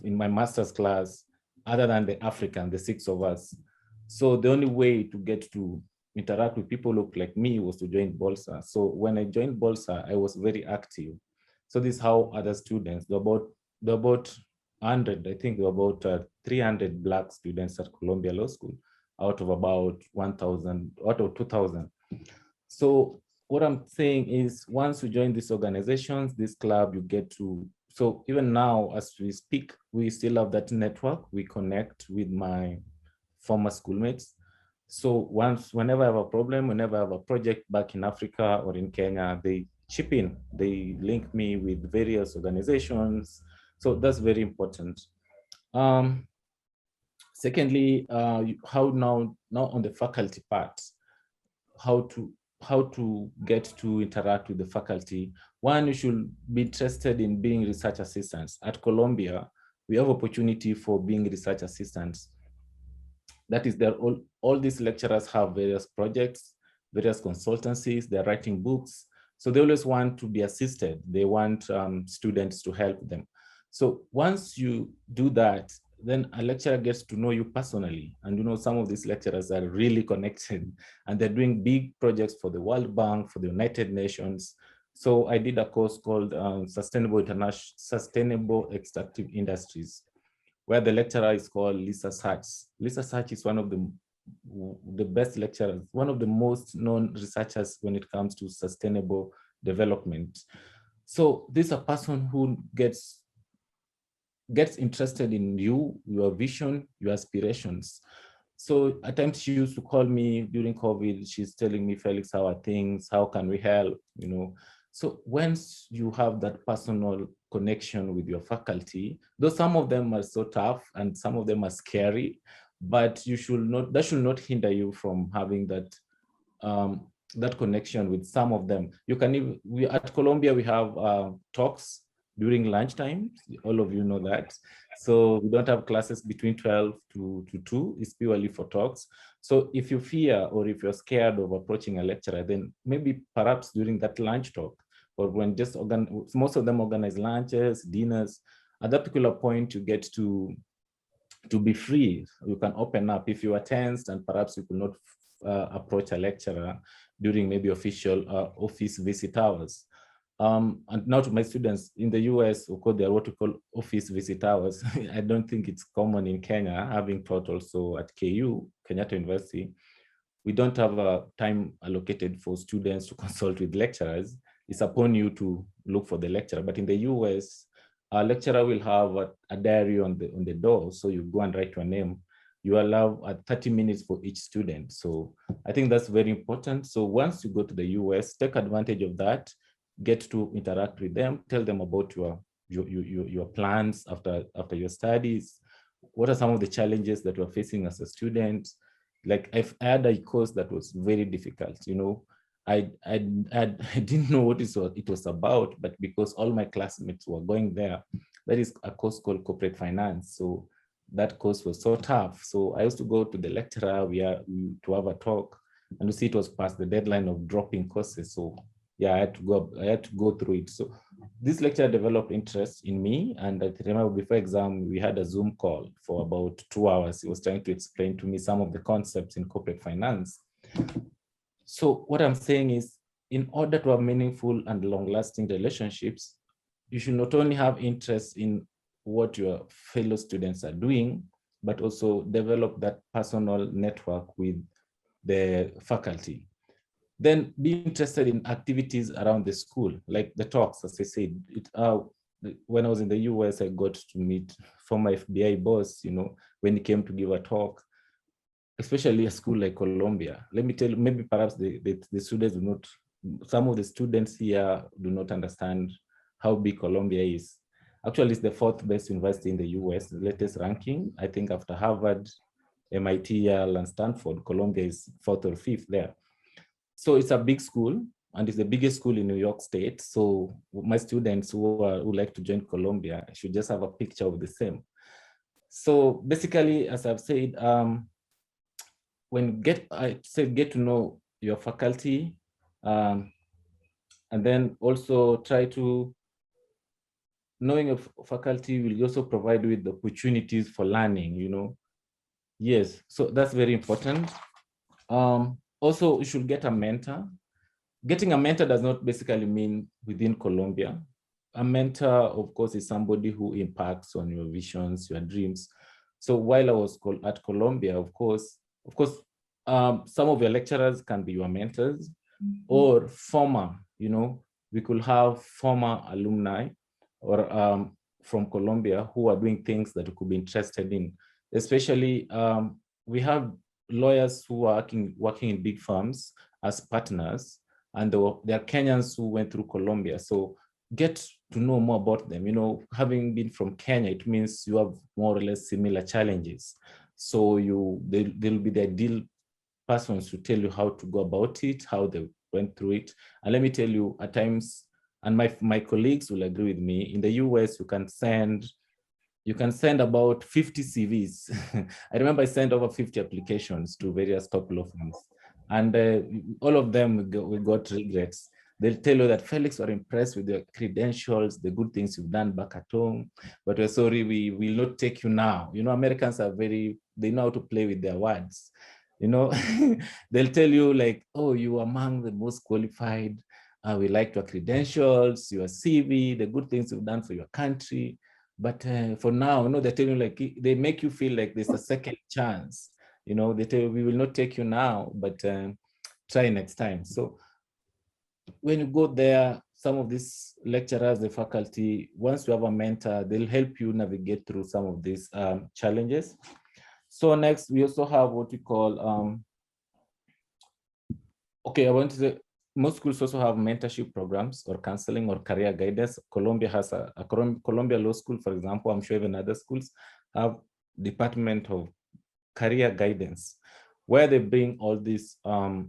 in my master's class other than the African, the 6 of us. So the only way to get to interact with people who look like me was to join BOLSA. So when I joined BOLSA, I was very active. So this is how other students, there were about 100, I think there were about 300 Black students at Columbia Law School out of about 1,000, out of 2,000. So what I'm saying is once you join these organizations, this club, you get to, so even now as we speak, we still have that network. We connect with my former schoolmates. So whenever I have a problem, whenever I have a project back in Africa or in Kenya, they chip in, they link me with various organizations. So that's very important. Secondly, how now on the faculty part, how to get to interact with the faculty. One, you should be interested in being research assistants. At Columbia, we have opportunity for being research assistants. That is, all these lecturers have various projects, various consultancies, they're writing books. So they always want to be assisted. They want students to help them. So once you do that, then a lecturer gets to know you personally. And you know, some of these lecturers are really connected and they're doing big projects for the World Bank, for the United Nations. So I did a course called Sustainable Extractive Industries, where the lecturer is called Lisa Sachs. Lisa Sachs is one of the best lecturers, one of the most known researchers when it comes to sustainable development. So this is a person who gets interested in you, your vision, your aspirations. So at times she used to call me during COVID. She's telling me, Felix, how are things? How can we help? You know. So once you have that personal connection with your faculty, though some of them are so tough and some of them are scary, but you should not. That should not hinder you from having that that connection with some of them. You can even, at Columbia we have talks during lunchtime. All of you know that. So we don't have classes between 12 to 2. It's purely for talks. So if you fear or if you're scared of approaching a lecturer, then maybe perhaps during that lunch talk, or when just most of them organize lunches, dinners, at that particular point you get to be free. You can open up. If you are tensed and perhaps you could not approach a lecturer during maybe official office visit hours. And now to my students in the US, of course, they are what we call office visit hours. I don't think it's common in Kenya, having taught also at KU, Kenyatta University. We don't have a time allocated for students to consult with lecturers. It's upon you to look for the lecturer. But in the US, a lecturer will have a diary on the door. So you go and write your name. You allow 30 minutes for each student. So I think that's very important. So once you go to the US, take advantage of that, get to interact with them, tell them about your plans after your studies. What are some of the challenges that you're facing as a student? Like I had a course that was very difficult, you know. I didn't know what it was about, but because all my classmates were going there, that is a course called corporate finance. So that course was so tough. So I used to go to the lecturer to have a talk, and you see it was past the deadline of dropping courses. So yeah, I had to go through it. So this lecture developed interest in me. And I remember before exam, we had a Zoom call for about 2 hours. He was trying to explain to me some of the concepts in corporate finance. So what I'm saying is, in order to have meaningful and long-lasting relationships, you should not only have interest in what your fellow students are doing, but also develop that personal network with the faculty. Then be interested in activities around the school, like the talks, as I said. When I was in the US, I got to meet former FBI boss, you know, when he came to give a talk, especially a school like Columbia. Let me tell you, maybe perhaps the students do not, some of the students here do not understand how big Columbia is. Actually, it's the 4th best university in the US, the latest ranking. I think after Harvard, MIT, Yale, and Stanford, Columbia is 4th or 5th there. So it's a big school, and it's the biggest school in New York State. So my students who like to join Columbia should just have a picture of the same. So basically, as I've said, get to know your faculty, and then also try to, knowing of faculty will also provide with the opportunities for learning, you know. Yes, so that's very important. Also, you should get a mentor. Getting a mentor does not basically mean within Columbia. A mentor, of course, is somebody who impacts on your visions, your dreams. So while I was at Columbia, of course, some of your lecturers can be your mentors, or former, we could have former alumni or from Colombia who are doing things that we could be interested in. Especially, we have lawyers who are working in big firms as partners, and there are Kenyans who went through Colombia. So get to know more about them. Having been from Kenya, it means you have more or less similar challenges. So they'll be the ideal persons to tell you how to go about it, how they went through it. And let me tell you, at times, and my colleagues will agree with me, in the US, you can send about 50 CVs. I remember I sent over 50 applications to various top law firms, and all of them we got regrets. They'll tell you that, Felix, we're impressed with your credentials, the good things you've done back at home, but we're sorry, we will not take you now. Americans are they know how to play with their words. They'll tell you like, oh, you are among the most qualified. We like your credentials, your CV, the good things you've done for your country. But for now, they're telling you, like, they make you feel like there's a second chance. They tell you, we will not take you now, but try next time. So when you go there, some of these lecturers, the faculty, once you have a mentor, they'll help you navigate through some of these challenges. So next, we also have what we call, I want to say, most schools also have mentorship programs or counseling or career guidance. Columbia has a Columbia Law School, for example. I'm sure even other schools have Department of Career Guidance, where they bring all these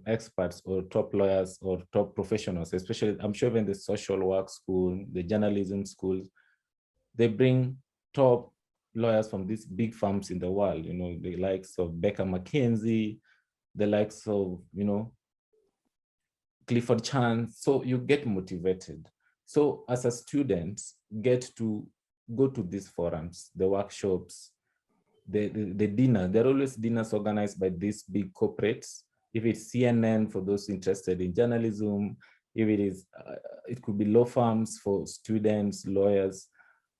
experts or top lawyers or top professionals, especially, I'm sure even the social work school, the journalism schools, they bring top lawyers from these big firms in the world, the likes of Baker McKenzie, the likes of, Clifford Chance. So you get motivated. So as a student, get to go to these forums, the workshops, the dinner. There are always dinners organized by these big corporates. If it's CNN for those interested in journalism, if it is, it could be law firms for students, lawyers.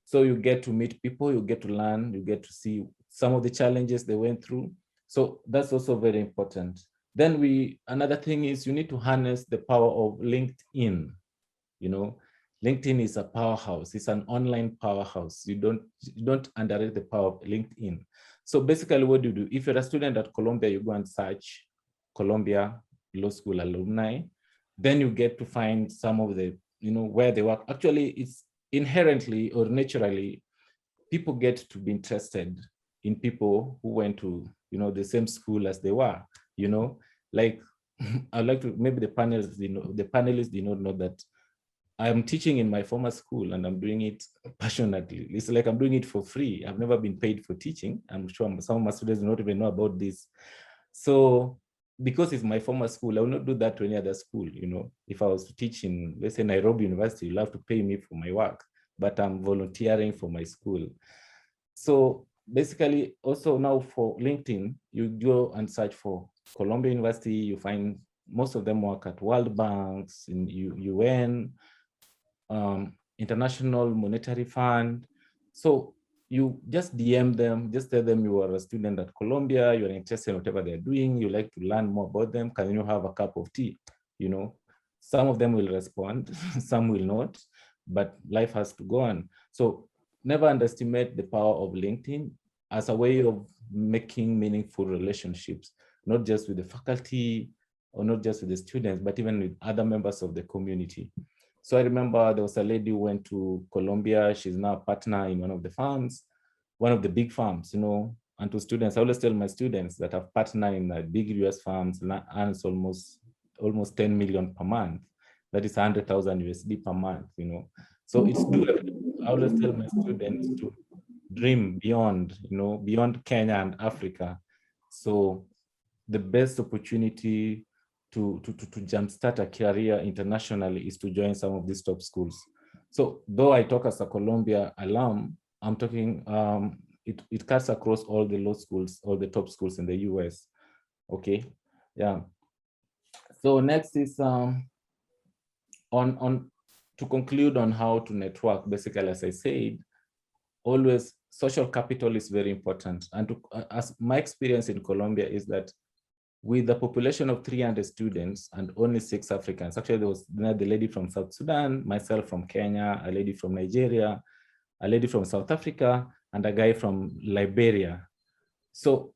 So you get to meet people, you get to learn, you get to see some of the challenges they went through. So that's also very important. Then another thing is you need to harness the power of LinkedIn. LinkedIn is a powerhouse. It's an online powerhouse. You don't underrate the power of LinkedIn. So basically, what do you do? If you're a student at Columbia, you go and search Columbia Law School alumni. Then you get to find some of the, where they work. Actually, it's inherently or naturally, people get to be interested in people who went to, the same school as they were. Like, I'd like to, maybe the panelists did not know that I'm teaching in my former school and I'm doing it passionately. It's like I'm doing it for free. I've never been paid for teaching. I'm sure some of my students do not even know about this. So because it's my former school, I will not do that to any other school. If I was to teach in, let's say, Nairobi University, you'll have to pay me for my work, but I'm volunteering for my school. So basically, also now for LinkedIn, you go and search for Columbia University, you find most of them work at World Banks, in UN, International Monetary Fund. So you just DM them, just tell them you are a student at Columbia, you're interested in whatever they're doing, you like to learn more about them, can you have a cup of tea? Some of them will respond, some will not, but life has to go on. So never underestimate the power of LinkedIn as a way of making meaningful relationships, not just with the faculty or not just with the students, but even with other members of the community. So I remember there was a lady who went to Columbia. She's now a partner in one of the firms, one of the big firms, and to students, I always tell my students that have partnered in the big US firms and earns almost 10 million per month. That is 100,000 USD per month, So it's doable. I always tell my students to dream beyond, beyond Kenya and Africa. So the best opportunity to jumpstart a career internationally is to join some of these top schools. So though I talk as a Columbia alum, I'm talking, it cuts across all the law schools, all the top schools in the US. Okay, yeah. So next is to conclude on how to network. Basically, as I said, always social capital is very important. And as my experience in Colombia is that with a population of 300 students and only 6 Africans. Actually, there was the lady from South Sudan, myself from Kenya, a lady from Nigeria, a lady from South Africa, and a guy from Liberia. So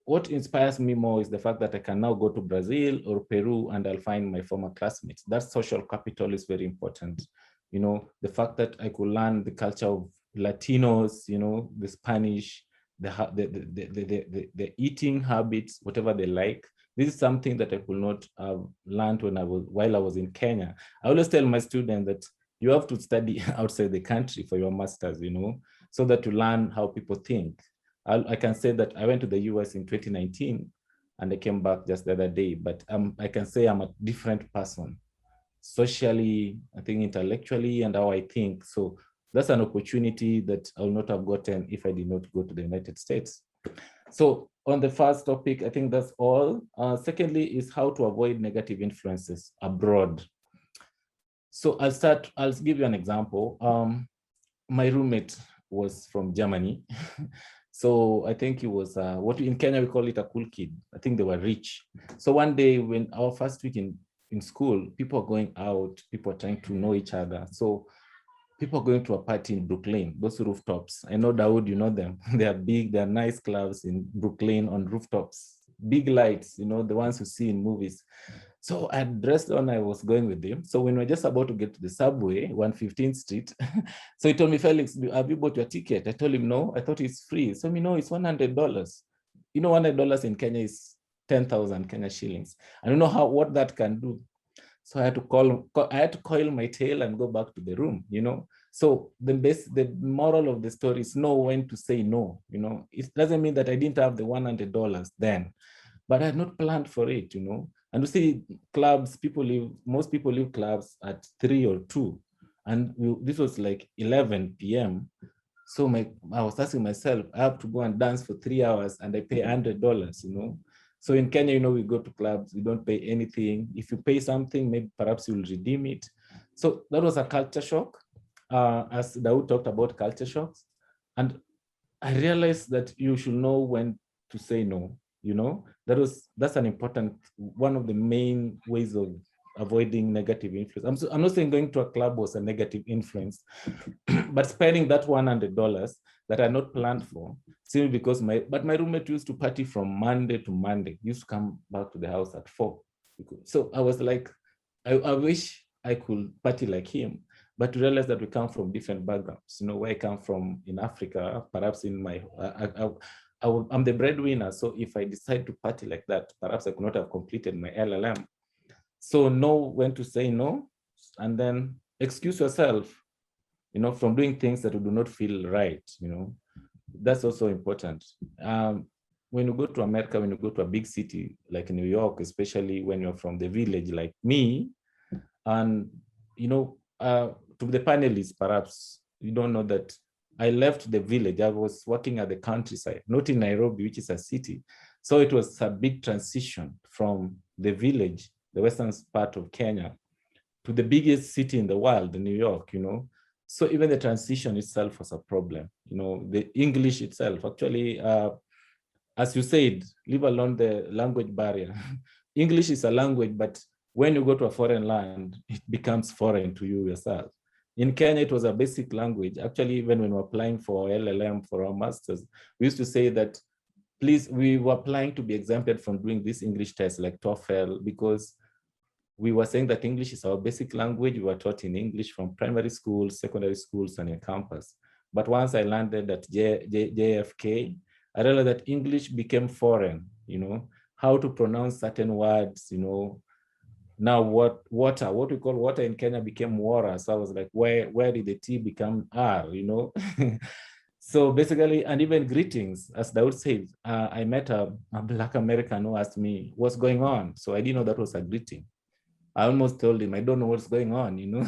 what inspires me more is the fact that I can now go to Brazil or Peru and I'll find my former classmates. That social capital is very important. You know, the fact that I could learn the culture of Latinos, you know, the Spanish, the eating habits, whatever they like. This is something that I could not have learned while I was in Kenya. I always tell my students that you have to study outside the country for your masters, you know, so that you learn how people think. I can say that I went to the US in 2019 and I came back just the other day, but I can say I'm a different person, socially, I think intellectually, and how I think. So that's an opportunity that I would not have gotten if I did not go to the United States. So on the first topic, I think that's all. Secondly is how to avoid negative influences abroad. So I'll give you an example. My roommate was from Germany. So I think he was, what in Kenya we call it a cool kid. I think they were rich. So one day when our first week in school, people are going out, people are trying to know each other. So people are going to a party in Brooklyn, those rooftops. I know Dawood, you know them. They are big, they're nice clubs in Brooklyn on rooftops, big lights, you know, the ones you see in movies. So I dressed on, I was going with him. So when we were just about to get to the subway, 115th Street, so he told me, Felix, have you bought your ticket? I told him, no, I thought it's free. So, you know, it's $100. You know, $100 in Kenya is 10,000 Kenya shillings. I don't know what that can do. So I had to coil my tail and go back to the room, you know. So the moral of the story is know when to say no, you know. It doesn't mean that I didn't have the $100 then, but I had not planned for it, you know. And you see clubs, most people leave clubs at 3 or 2. And this was like 11 p.m. So I was asking myself, I have to go and dance for 3 hours and I pay $100, you know. So in Kenya, you know, we go to clubs, we don't pay anything. If you pay something, maybe perhaps you'll redeem it. So that was a culture shock, as Dawood talked about culture shocks. And I realized that you should know when to say no, you know. That's an important, one of the main ways of avoiding negative influence. I'm not saying going to a club was a negative influence, but spending that $100 that I not planned for, simply because my roommate used to party from Monday to Monday. He used to come back to the house at 4. So I was like, I wish I could party like him, but to realize that we come from different backgrounds. You know, where I come from in Africa, perhaps in my, I'm the breadwinner. So if I decide to party like that, perhaps I could not have completed my LLM. So know when to say no, and then excuse yourself, you know, from doing things that you do not feel right, you know. That's also important. When you go to America, when you go to a big city like New York, especially when you're from the village like me, and, you know, to the panelists, perhaps you don't know that I left the village. I was working at the countryside, not in Nairobi, which is a city. So it was a big transition from the village, the western part of Kenya, to the biggest city in the world, New York, you know. So even the transition itself was a problem. You know, the English itself, actually, as you said, leave alone the language barrier. English is a language, but when you go to a foreign land, it becomes foreign to you yourself. In Kenya, it was a basic language. Actually, even when we were applying for LLM for our masters, we used to say that, please, we were applying to be exempted from doing this English test like TOEFL, because we were saying that English is our basic language. We were taught in English from primary schools, secondary schools, and in campus. But once I landed at JFK, I realized that English became foreign, you know, how to pronounce certain words, you know. Now what we call water in Kenya became water. So I was like, where did the T become R, you know? So basically, and even greetings, as Dawood said, I met a Black American who asked me, what's going on? So I didn't know that was a greeting. I almost told him, I don't know what's going on, you know?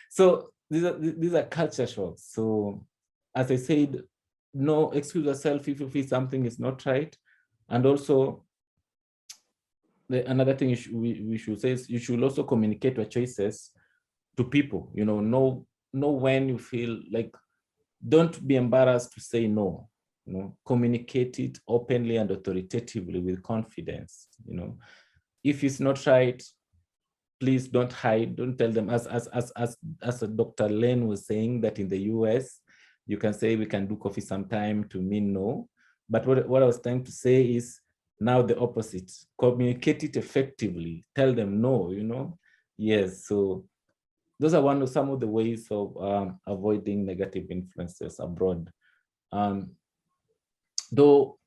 So these are culture shocks. So as I said, no, excuse yourself if you feel something is not right. And also, another thing we should say is you should also communicate your choices to people, you know when you feel like, don't be embarrassed to say no. you know, communicate it openly and authoritatively with confidence, you know. If it's not right, please don't hide, don't tell them, as Dr. Lane was saying, that in the US, you can say we can do coffee sometime to mean no. But what I was trying to say is now the opposite. Communicate it effectively, tell them no, you know. Yes, so those are some of the ways of avoiding negative influences abroad. Though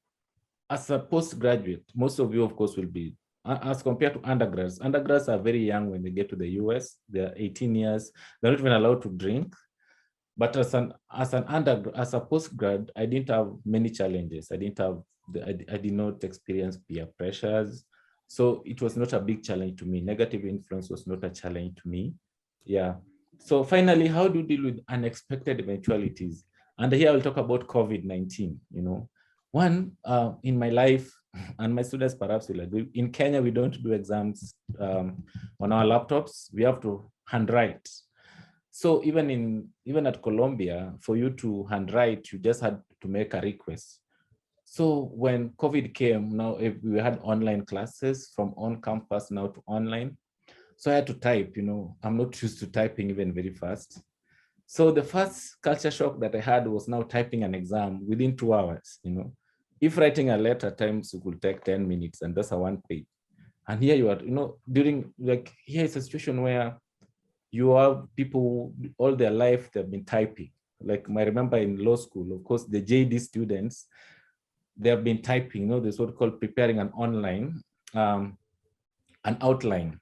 as a postgraduate, most of you, of course, will be, as compared to undergrads. Undergrads are very young when they get to the US. They're 18 years. They're not even allowed to drink. But as a postgrad, I didn't have many challenges. I did not experience peer pressures. So it was not a big challenge to me. Negative influence was not a challenge to me. Yeah. So finally, how do you deal with unexpected eventualities? And here I'll talk about COVID-19, you know. One, in my life, and my students perhaps will agree, in Kenya, we don't do exams on our laptops. We have to handwrite. So even at Colombia, for you to handwrite, you just had to make a request. So when COVID came, now we had online classes from on campus now to online. So I had to type, you know, I'm not used to typing even very fast. So the first culture shock that I had was now typing an exam within 2 hours, you know. If writing a letter at times, it could take 10 minutes and that's a 1 page. And here you are, you know, here is a situation where you have people all their life, they've been typing. Like I remember in law school, of course, the JD students, they have been typing, you know, this what called preparing an online, an outline.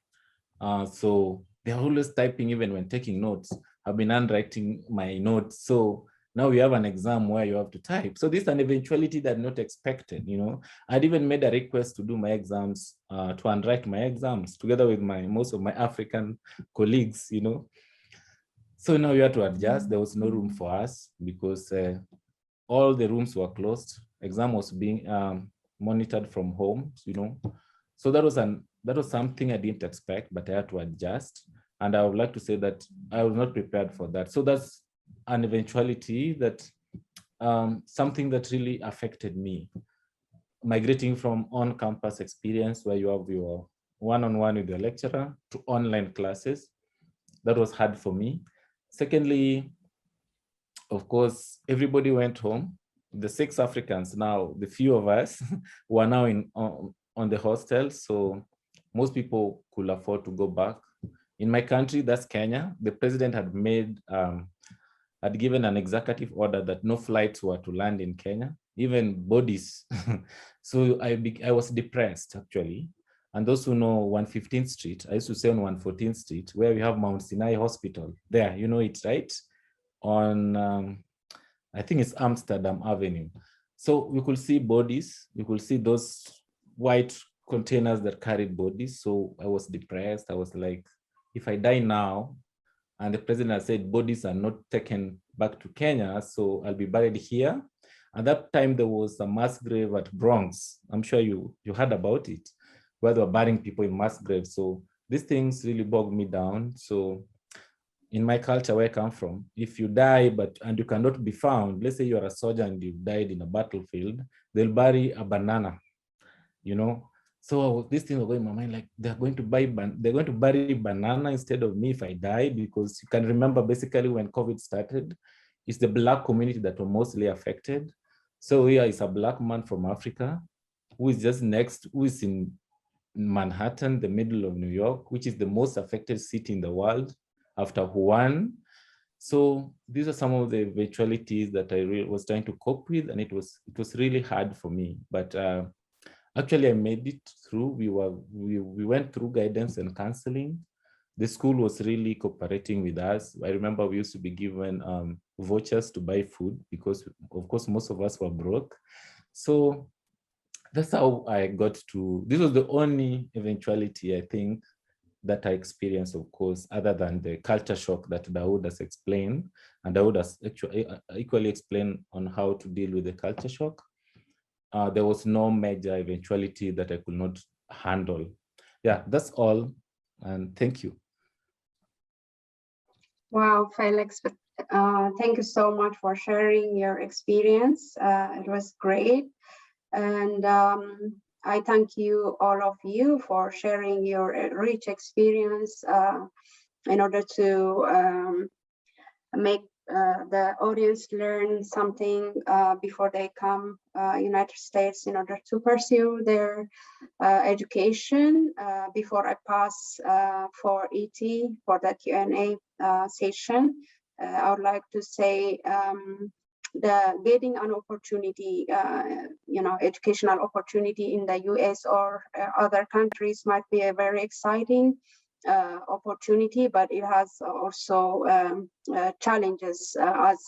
So they're always typing even when taking notes. I've been handwriting my notes. So now we have an exam where you have to type. So this is an eventuality that not expected, you know. I'd even made a request to do my exams, to handwrite my exams together with most of my African colleagues, you know. So now we had to adjust. There was no room for us because all the rooms were closed. Exam was being monitored from home, you know. So that was something I didn't expect, but I had to adjust. And I would like to say that I was not prepared for that. So that's an eventuality that something that really affected me. Migrating from on-campus experience where you have your one-on-one with your lecturer to online classes, that was hard for me. Secondly, of course, everybody went home. The 6 Africans now, the few of us were now on the hostel. So most people could afford to go back. In my country, that's Kenya, the president had given an executive order that no flights were to land in Kenya, even bodies. So I was depressed, actually. And those who know 115th Street, I used to stay on 114th Street, where we have Mount Sinai Hospital. There, you know it, right? On, I think it's Amsterdam Avenue. So we could see bodies. We could see those white containers that carried bodies. So I was depressed. I was like, if I die now, and the president has said bodies are not taken back to Kenya, so I'll be buried here. At that time, there was a mass grave at Bronx. I'm sure you heard about it, where they were burying people in mass graves. So these things really bogged me down. So in my culture, where I come from, if you die and you cannot be found, let's say you're a soldier and you've died in a battlefield, they'll bury a banana, you know. So this thing was going in my mind, like they're going to bury banana instead of me if I die, because you can remember basically when COVID started, it's the Black community that were mostly affected. So here is a Black man from Africa who is just next, who is in Manhattan, the middle of New York, which is the most affected city in the world after Wuhan. So these are some of the eventualities that I was trying to cope with, and it was really hard for me. But actually, I made it through. We went through guidance and counseling. The school was really cooperating with us. I remember we used to be given vouchers to buy food because, of course, most of us were broke. So that's how I got to. This was the only eventuality, I think, that I experienced, of course, other than the culture shock that Dawood has explained, and Dawood has actually equally explained on how to deal with the culture shock. There was no major eventuality that I could not handle. Yeah, that's all, and thank you. Wow, Felix, Thank you so much for sharing your experience. It was great. And I thank you, all of you, for sharing your rich experience in order to make the audience learn something before they come United States in order to pursue their education. Before I pass for ET for the Q&A session, I would like to say the getting an opportunity, educational opportunity in the US or other countries might be a very exciting opportunity, but it has also challenges as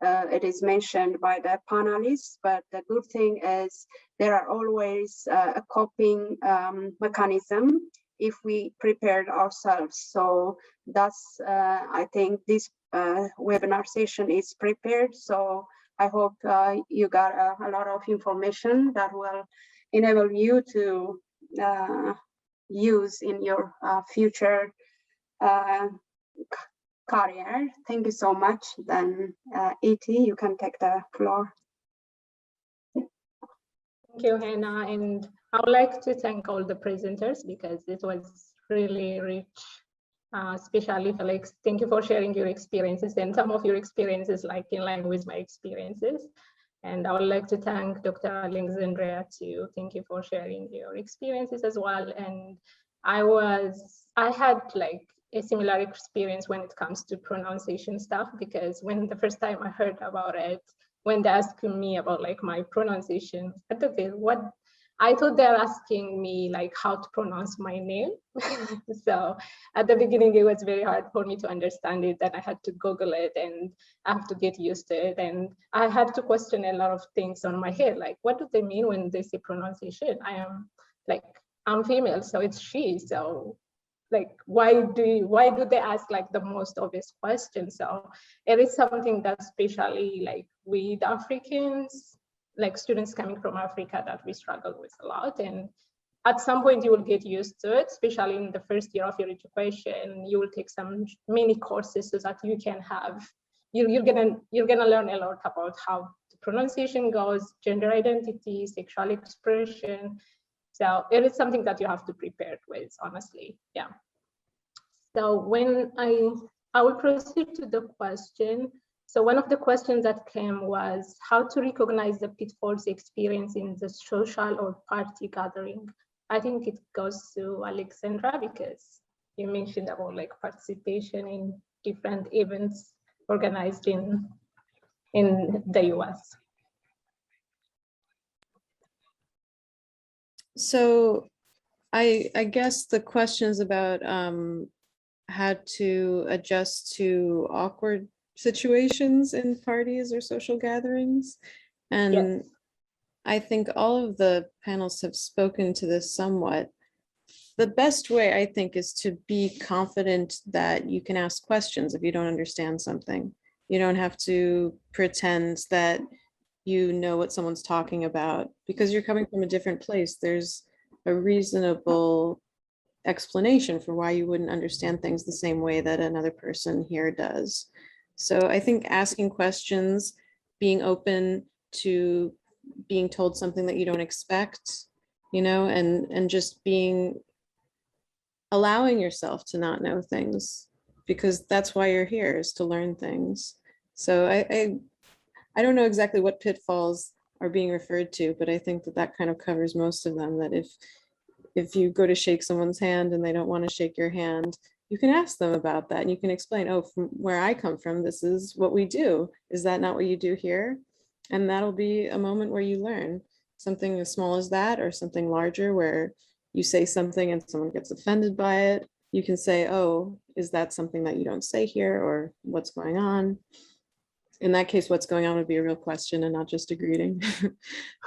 it is mentioned by the panelists. But the good thing is there are always a coping mechanism if we prepared ourselves. So that's, I think this webinar session is prepared. So I hope you got a lot of information that will enable you to use in your future career. Thank you so much. Then E.T., you can take the floor. Thank you, Hannah. And I would like to thank all the presenters because it was really rich, especially Felix. Thank you for sharing your experiences, and some of your experiences like in line with my experiences. And I would like to thank Dr. Alexandria too. Thank you for sharing your experiences as well. And I had like a similar experience when it comes to pronunciation stuff, because when the first time I heard about it, when they asked me about like my pronunciation, I thought they're asking me like how to pronounce my name. So at the beginning, it was very hard for me to understand it. Then I had to Google it and I have to get used to it. And I had to question a lot of things on my head, like what do they mean when they say pronunciation? I'm female, so it's she. So like, why do they ask like the most obvious questions? So it is something that especially like with Africans, like students coming from Africa, that we struggle with a lot. And at some point you will get used to it, especially in the first year of your education. You will take some mini courses so that you can have, you're gonna learn a lot about how the pronunciation goes, gender identity, sexual expression. So it is something that you have to prepare with, honestly, yeah. So when I will proceed to the question. So one of the questions that came was how to recognize the pitfalls experienced in the social or party gathering. I think it goes to Alexandra because you mentioned about like participation in different events organized in the US. So I guess the questions about how to adjust to awkward situations in parties or social gatherings. And yes. I think all of the panels have spoken to this somewhat. The best way, I think, is to be confident that you can ask questions if you don't understand something. You don't have to pretend that you know what someone's talking about because you're coming from a different place. There's a reasonable explanation for why you wouldn't understand things the same way that another person here does. So I think asking questions, being open to being told something that you don't expect, and just allowing yourself to not know things, because that's why you're here, is to learn things. So I don't know exactly what pitfalls are being referred to, but I think that kind of covers most of them, that if you go to shake someone's hand and they don't want to shake your hand, you can ask them about that and you can explain, oh, from where I come from, this is what we do. Is that not what you do here? And that'll be a moment where you learn something as small as that, or something larger where you say something and someone gets offended by it. You can say, oh, is that something that you don't say here, or what's going on? In that case, what's going on would be a real question and not just a greeting.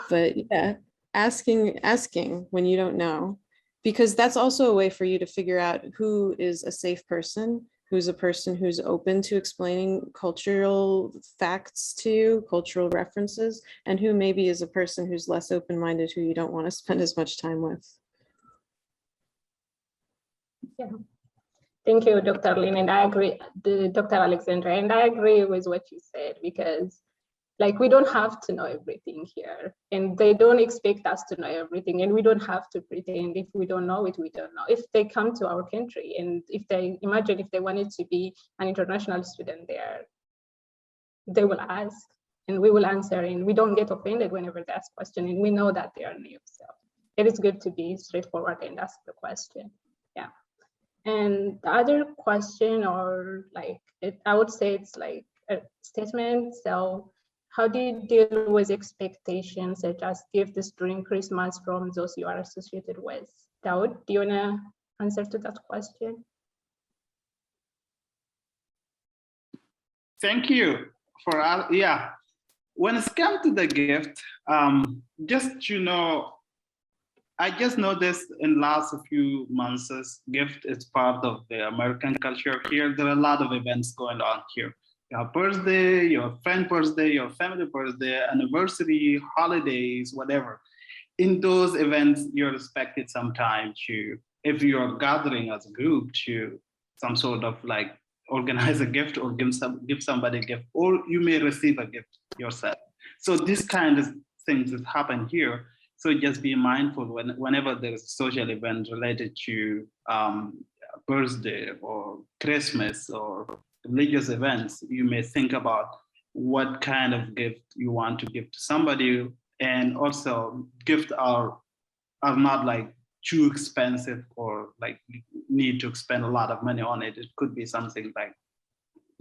But yeah, asking when you don't know, because that's also a way for you to figure out who is a safe person, who's a person who's open to explaining cultural facts to you, cultural references, and who maybe is a person who's less open-minded, who you don't want to spend as much time with. Yeah. Thank you, Dr. Lin, and I agree, Dr. Alexandra, and I agree with what you said, because like we don't have to know everything here, and they don't expect us to know everything, and we don't have to pretend. If we don't know it, we don't know. If they come to our country, and if they imagine if they wanted to be an international student there, they will ask, and we will answer, and we don't get offended whenever they ask questions, and we know that they are new. So it is good to be straightforward and ask the question. Yeah. And the other question, or like I would say it's like a statement. So how do you deal with expectations such as gifts during Christmas from those you are associated with? Daud, do you wanna answer to that question? Thank you for, yeah. When it comes to the gift, just, you know, I just noticed in last few months, gift is part of the American culture here. There are a lot of events going on here. Your birthday, your friend birthday, your family birthday, anniversary, holidays, whatever. In those events, you're expected sometime to, if you're gathering as a group, to some sort of like organize a gift or give somebody a gift, or you may receive a gift yourself. So this kind of things that happen here. So just be mindful whenever there's a social event related to birthday or Christmas or religious events, you may think about what kind of gift you want to give to somebody. And also gifts are not like too expensive or like need to spend a lot of money on it. It could be something like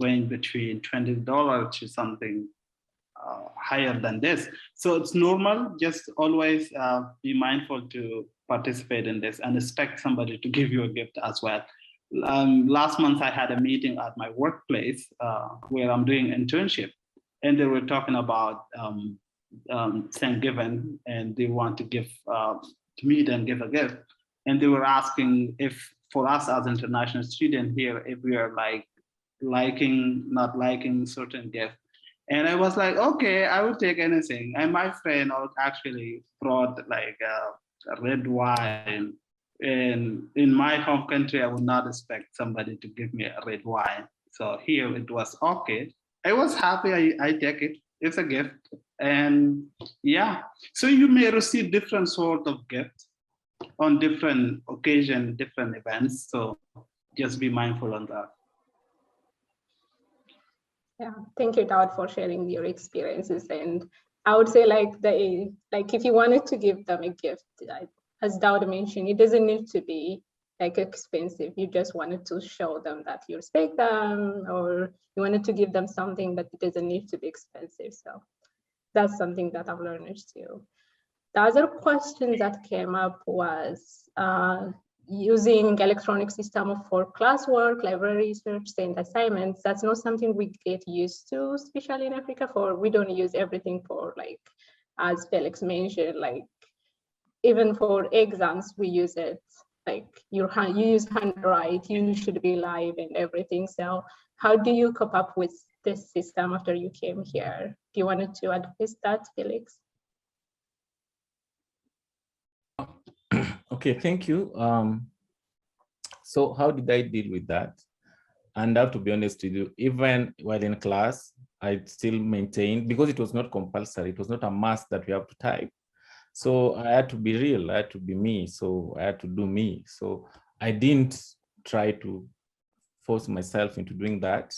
going between $20 to something higher than this. So it's normal, just always be mindful to participate in this and expect somebody to give you a gift as well. Last month I had a meeting at my workplace where I'm doing internship, and they were talking about Thanksgiving, and they want to give to meet and give a gift. And they were asking if for us as international students here, if we are like not liking certain gift. And I was like, okay, I will take anything. And my friend actually brought like a red wine. And in my home country, I would not expect somebody to give me a red wine. So here it was okay. I was happy, I take it. It's a gift. And yeah, so you may receive different sort of gifts on different occasions, different events. So just be mindful on that. Yeah, thank you, Daud, for sharing your experiences. And I would say like if you wanted to give them a gift, as Daud mentioned, it doesn't need to be like expensive. You just wanted to show them that you respect them, or you wanted to give them something, but it doesn't need to be expensive. So that's something that I've learned too. The other question that came up was using electronic system for classwork, library research, and assignments. That's not something we get used to, especially in Africa. We don't use everything for, like, as Felix mentioned, like even for exams, we use it. Like you use handwrite, you should be live and everything. So how do you cope up with this system after you came here? Do you want to address that, Felix? Okay, thank you. So how did I deal with that? And I have to be honest with you, even while in class, I still maintained, because it was not compulsory, it was not a must that we have to type. So I had to be real, I had to be me. So I had to do me. So I didn't try to force myself into doing that,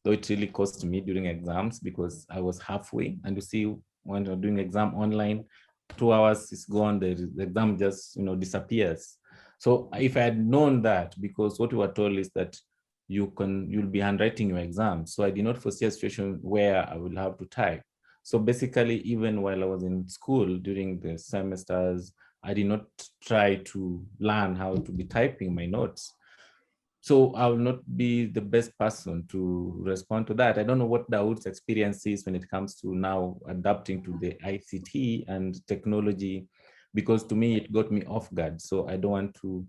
though it really cost me during exams because I was halfway. And you see, when you're doing exam online, 2 hours is gone, the exam just disappears. So if I had known that, because what we were told is that you'll be handwriting your exam. So I did not foresee a situation where I will have to type. So basically, even while I was in school during the semesters, I did not try to learn how to be typing my notes. So I will not be the best person to respond to that. I don't know what Daud's experience is when it comes to now adapting to the ICT and technology, because to me, it got me off guard. So I don't want to,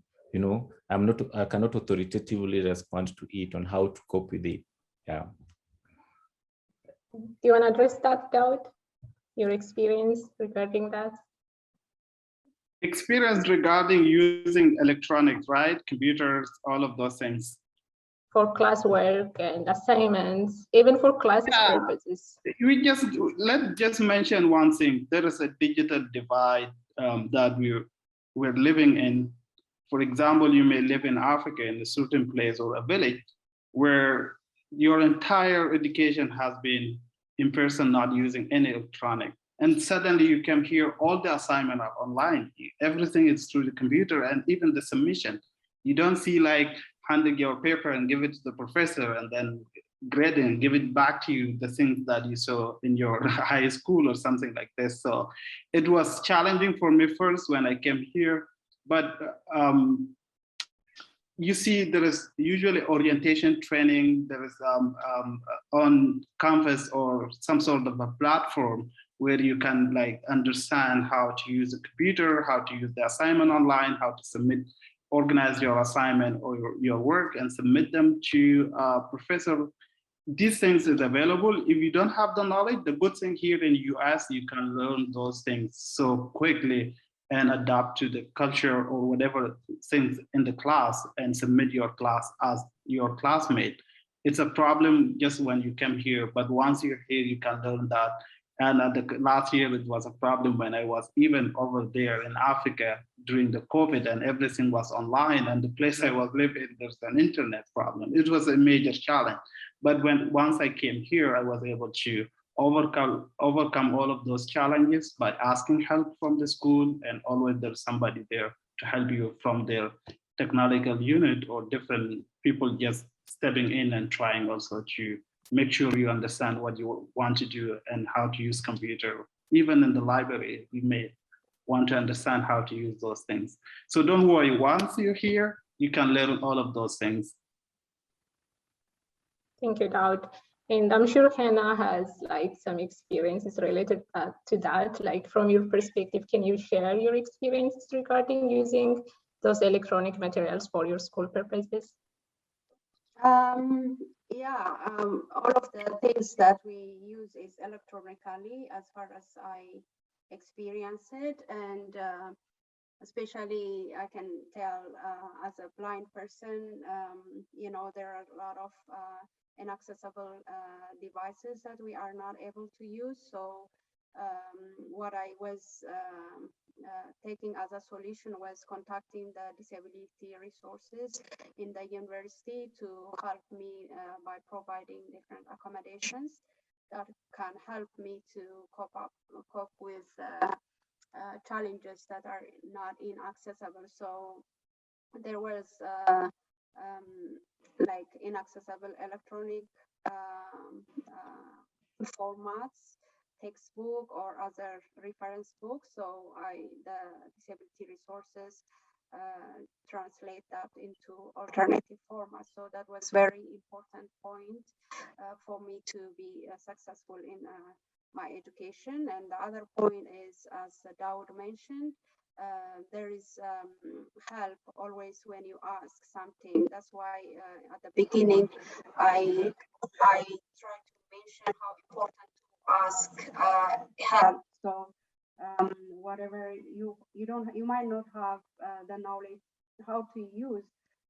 I cannot authoritatively respond to it on how to cope with it. Yeah. Do you want to address that, Daud? Your experience regarding that? Experience regarding using electronics, right? Computers, all of those things. for classwork and assignments, even for classes purposes. Let's just mention one thing. There is a digital divide that we're living in. For example, you may live in Africa in a certain place or a village where your entire education has been in person, not using any electronic. And suddenly you can hear all the assignment are online. Everything is through the computer, and even the submission. You don't see like handing your paper and give it to the professor and then grading, give it back to you, the things that you saw in your high school or something like this. So it was challenging for me first when I came here, but you see, there is usually orientation training. There is on Canvas or some sort of a platform where you can like understand how to use a computer, how to use the assignment online, how to submit, organize your assignment or your work and submit them to a professor. These things is available. If you don't have the knowledge, the good thing here in US, you can learn those things so quickly and adapt to the culture or whatever things in the class and submit your class as your classmate. It's a problem just when you come here, but once you're here, you can learn that. And last year, it was a problem when I was even over there in Africa during the COVID and everything was online, and the place I was living, there's an internet problem. It was a major challenge. But once I came here, I was able to overcome all of those challenges by asking help from the school, and always there's somebody there to help you from their technological unit or different people just stepping in and trying also to make sure you understand what you want to do and how to use computer. Even in the library, we may want to understand how to use those things. So don't worry, once you're here, you can learn all of those things. Thank you, Daud. And I'm sure Hannah has like some experiences related to that. Like from your perspective, can you share your experiences regarding using those electronic materials for your school purposes? All of the things that we use is electronically as far as I experience it, and especially I can tell as a blind person, there are a lot of inaccessible devices that we are not able to use. So what I was taking as a solution was contacting the disability resources in the university to help me by providing different accommodations that can help me to cope with challenges that are not inaccessible. So there was like inaccessible electronic formats, textbook or other reference books. So the disability resources translate that into alternative formats. So that was very important point for me to be successful in my education. And the other point is, as Daud mentioned, there is help always when you ask something. That's why at the beginning I tried to mention how important to ask help. So whatever you might not have the knowledge how to use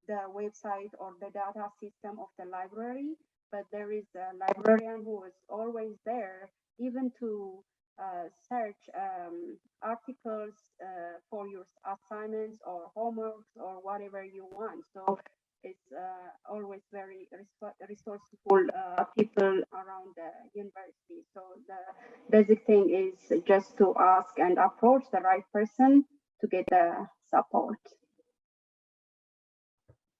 the website or the data system of the library, but there is a librarian who is always there, even to search articles for your assignments or homeworks or whatever you want. So it's always very resourceful people around the university. So the basic thing is just to ask and approach the right person to get the support.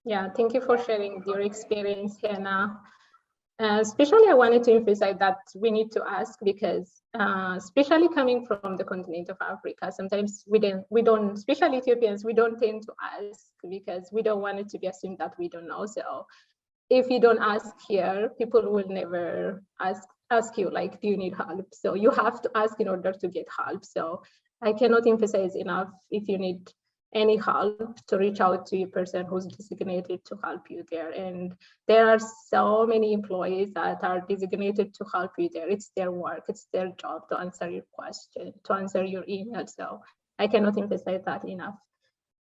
Yeah, thank you for sharing your experience, Hannah. Especially, I wanted to emphasize that we need to ask because, especially coming from the continent of Africa, sometimes we don't, especially Ethiopians, we don't tend to ask because we don't want it to be assumed that we don't know. So if you don't ask here, people will never ask you, like, do you need help? So you have to ask in order to get help. So I cannot emphasize enough, if you need any help, to reach out to a person who's designated to help you there. And there are so many employees that are designated to help you there. It's their work, it's their job to answer your question, to answer your email. So I cannot emphasize that enough.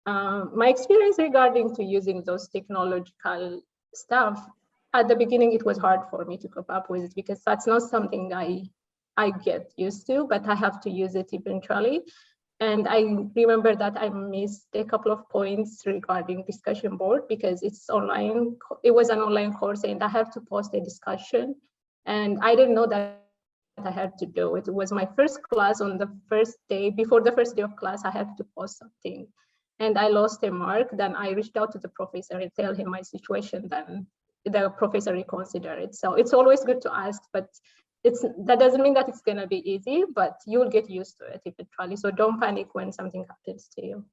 My experience regarding to using those technological stuff, at the beginning, it was hard for me to cope up with it because that's not something I get used to, but I have to use it eventually. And I remember that I missed a couple of points regarding discussion board because it's online. It was an online course and I have to post a discussion. And I didn't know that I had to do it. It was my first class on the first day. Before the first day of class, I had to post something. And I lost a mark. Then I reached out to the professor and tell him my situation. Then the professor reconsidered it. So it's always good to ask, but that doesn't mean that it's going to be easy, but you'll get used to it eventually. So don't panic when something happens to you.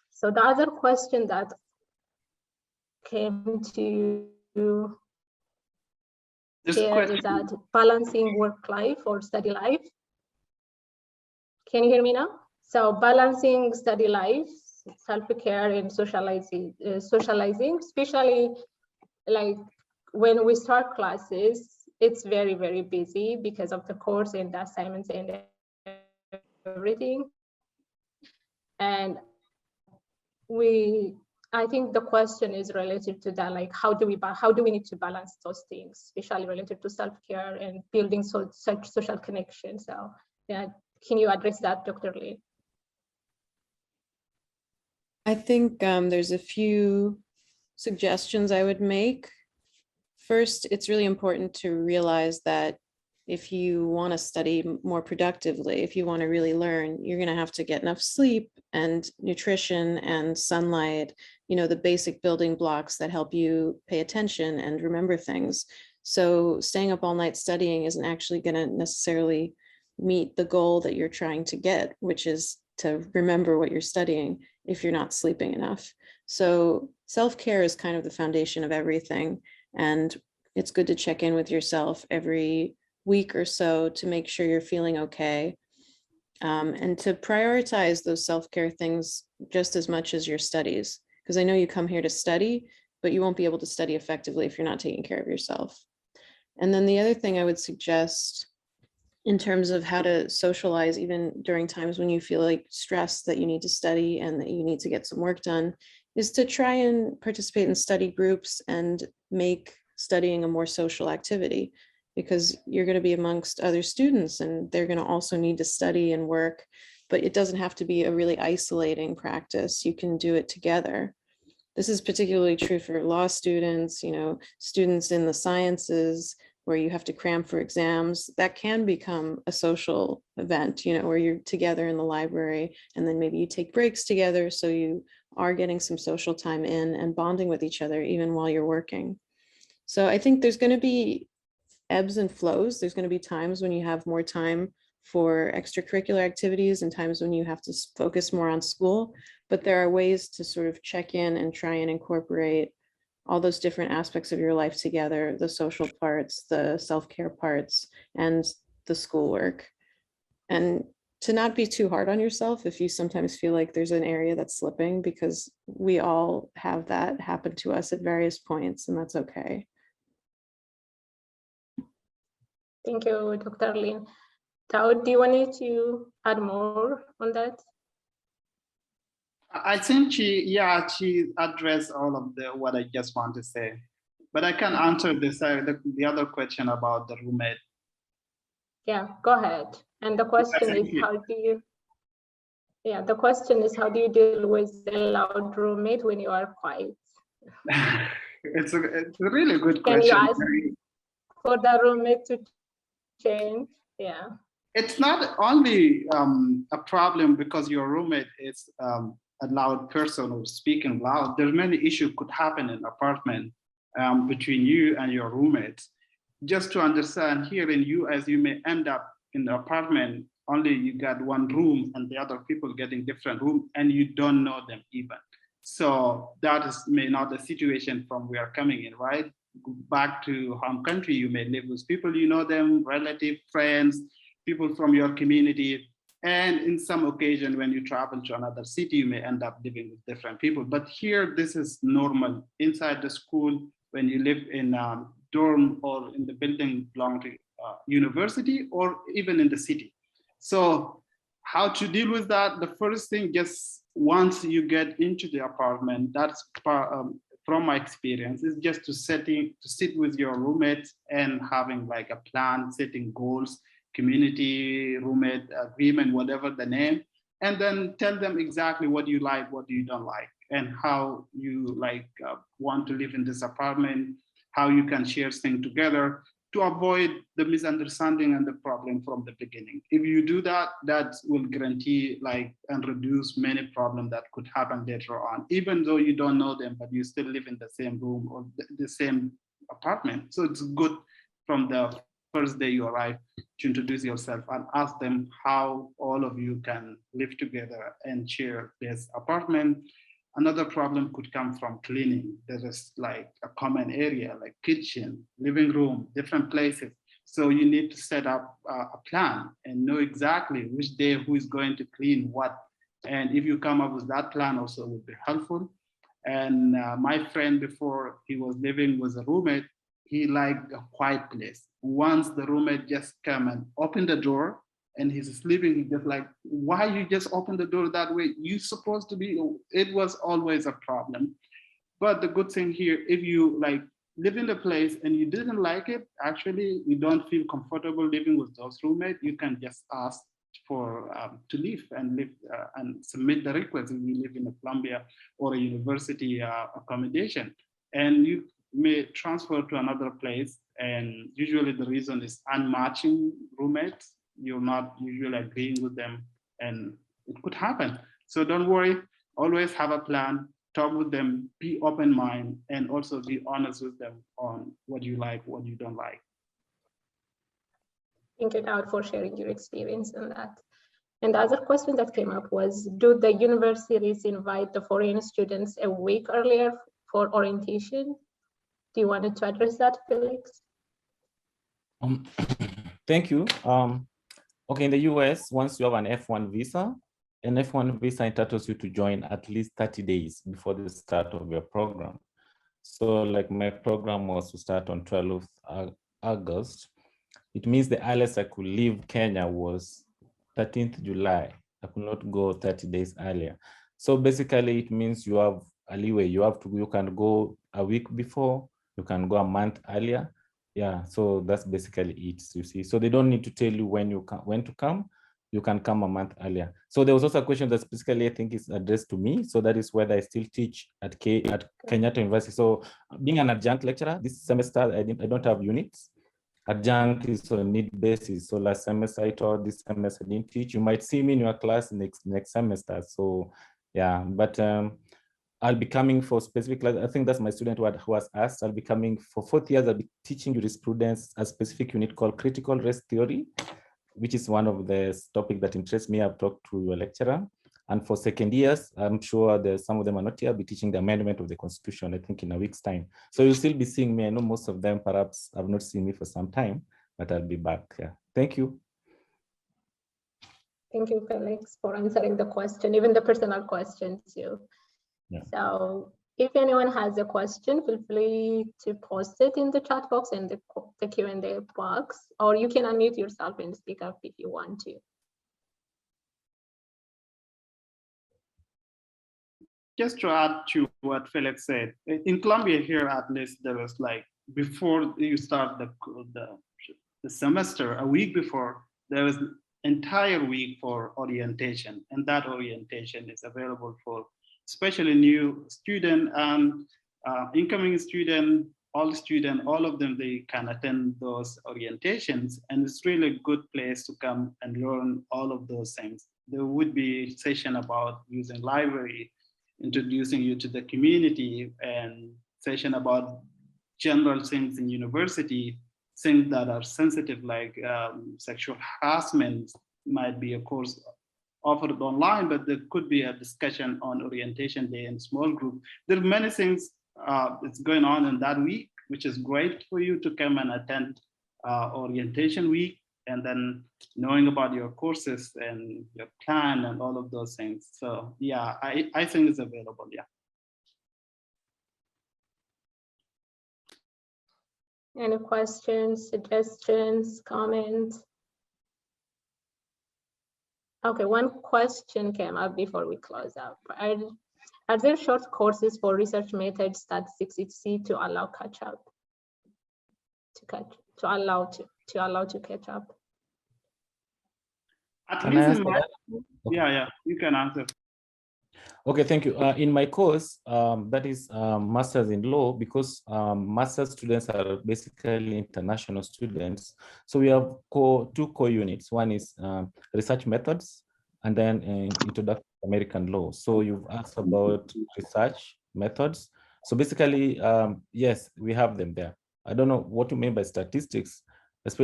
So the other question that came to here is that balancing work life or study life. Can you hear me now? So balancing study life, self-care and socializing, especially like when we start classes, it's very, very busy because of the course and the assignments and everything. And I think the question is related to that, like how do we need to balance those things, especially related to self-care and building such social connections. So yeah, can you address that, Dr. Lee? I think there's a few suggestions I would make. First, it's really important to realize that if you want to study more productively, if you want to really learn, you're going to have to get enough sleep and nutrition and sunlight, the basic building blocks that help you pay attention and remember things. So staying up all night studying isn't actually going to necessarily meet the goal that you're trying to get, which is to remember what you're studying if you're not sleeping enough. So self-care is kind of the foundation of everything. And it's good to check in with yourself every week or so to make sure you're feeling okay. And to prioritize those self-care things just as much as your studies. Because I know you come here to study, but you won't be able to study effectively if you're not taking care of yourself. And then the other thing I would suggest in terms of how to socialize, even during times when you feel like stressed that you need to study and that you need to get some work done, is to try and participate in study groups and make studying a more social activity, because you're going to be amongst other students and they're going to also need to study and work, but it doesn't have to be a really isolating practice. You can do it together. This is particularly true for law students, students in the sciences where you have to cram for exams. That can become a social event, where you're together in the library and then maybe you take breaks together. So you are getting some social time in and bonding with each other even while you're working. So I think there's going to be ebbs and flows. There's going to be times when you have more time for extracurricular activities and times when you have to focus more on school. But there are ways to sort of check in and try and incorporate all those different aspects of your life together, the social parts, the self-care parts, and the schoolwork. And to not be too hard on yourself if you sometimes feel like there's an area that's slipping, because we all have that happen to us at various points, and that's okay. Thank you, Dr. Lin. Daud, do you want to add more on that? I think she addressed all of what I just want to say, but I can answer the other question about the roommate. Yeah, go ahead. And the question is, the question is, how do you deal with a loud roommate when you are quiet? It's a really good question. Can you ask for the roommate to change? Yeah. It's not only a problem because your roommate is a loud person or speaking loud. There's many issues could happen in an apartment between you and your roommates. Just to understand, here in US, you may end up in the apartment, only you got one room and the other people getting different room and you don't know them even. So that is may not the situation from we are coming in, right? Back to home country, you may live with people, you know them, relative, friends, people from your community. And in some occasion, when you travel to another city, you may end up living with different people. But here, this is normal. Inside the school, when you live in a dorm or in the building belonging to university or even in the city. So how to deal with that? The first thing, just once you get into the apartment, that's from my experience, is just to sit with your roommates and having like a plan, setting goals, community, roommate agreement, whatever the name, and then tell them exactly what you like, what you don't like, and how you like want to live in this apartment, how you can share things together to avoid the misunderstanding and the problem from the beginning. If you do that, that will guarantee like and reduce many problems that could happen later on, even though you don't know them, but you still live in the same room or the same apartment. So it's good from the first day you arrive to introduce yourself and ask them how all of you can live together and share this apartment. Another problem could come from cleaning. There is like a common area, like kitchen, living room, different places. So you need to set up a plan and know exactly which day who is going to clean what. And if you come up with that plan also would be helpful. And my friend, before he was living with a roommate, he liked a quiet place. Once the roommate just come and open the door, and he's sleeping, he just like, why you just open the door that way? You supposed to be, it was always a problem. But the good thing here, if you like live in the place and you didn't like it, actually you don't feel comfortable living with those roommates, you can just ask for to leave and live and submit the request if you live in a Columbia or a university accommodation. And you may transfer to another place. And usually the reason is unmatching roommates. You're not usually agreeing with them, and it could happen. So don't worry, always have a plan, talk with them, be open-minded, and also be honest with them on what you like, what you don't like. Thank you, Daud, for sharing your experience on that. And the other question that came up was, do the universities invite the foreign students a week earlier for orientation? Do you want to address that, Felix? Thank you. Okay, in the US, once you have an F1 visa, an F1 visa entitles you to join at least 30 days before the start of your program. So like my program was to start on 12th August. It means the earliest I could leave Kenya was 13th July. I could not go 30 days earlier. So basically it means you have a leeway. You can go a week before, you can go a month earlier. Yeah, so that's basically it, you see. So they don't need to tell you when to come. You can come a month earlier. So there was also a question that specifically I think is addressed to me. So that is whether I still teach at Kenyatta University. So being an adjunct lecturer, this semester I don't have units. Adjunct is on a need basis. So last semester I taught, this semester I didn't teach. You might see me in your class next semester. So yeah, but I'll be coming for specific class. I think that's my student who has asked. I'll be coming for 4th years. I'll be teaching jurisprudence, a specific unit called critical race theory, which is one of the topics that interests me. I've talked to your lecturer. And for 2nd years, I'm sure there's some of them are not here. I'll be teaching the amendment of the Constitution, I think in a week's time. So you'll still be seeing me. I know most of them perhaps have not seen me for some time, but I'll be back. Yeah. Thank you. Thank you, Felix, for answering the question, even the personal question too. Yeah. So if anyone has a question, feel free to post it in the chat box and the Q&A box, or you can unmute yourself and speak up if you want to. Just to add to what Felix said, in Colombia here, at least there was like, before you start the semester, a week before, there was an entire week for orientation. And that orientation is available for especially new student and incoming student, all of them, they can attend those orientations. And it's really a good place to come and learn all of those things. There would be a session about using library, introducing you to the community, and session about general things in university, things that are sensitive like sexual harassment might be, of course, offered online, but there could be a discussion on orientation day in small group. There are many things that's going on in that week, which is great for you to come and attend orientation week, and then knowing about your courses and your plan and all of those things. So yeah, I think it's available, yeah. Any questions, suggestions, comments? Okay, one question came up before we close out. Are there short courses for research methods, statistics, etc. to allow catch up? To allow to catch up? At Can I least in answer my, that? yeah, you can answer. Okay, thank you. In my course, that is Masters in Law, because Master's students are basically international students. So we have two core units. One is research methods, and then introduction to American law. So you've asked about research methods. So basically, yes, we have them there. I don't know what you mean by statistics,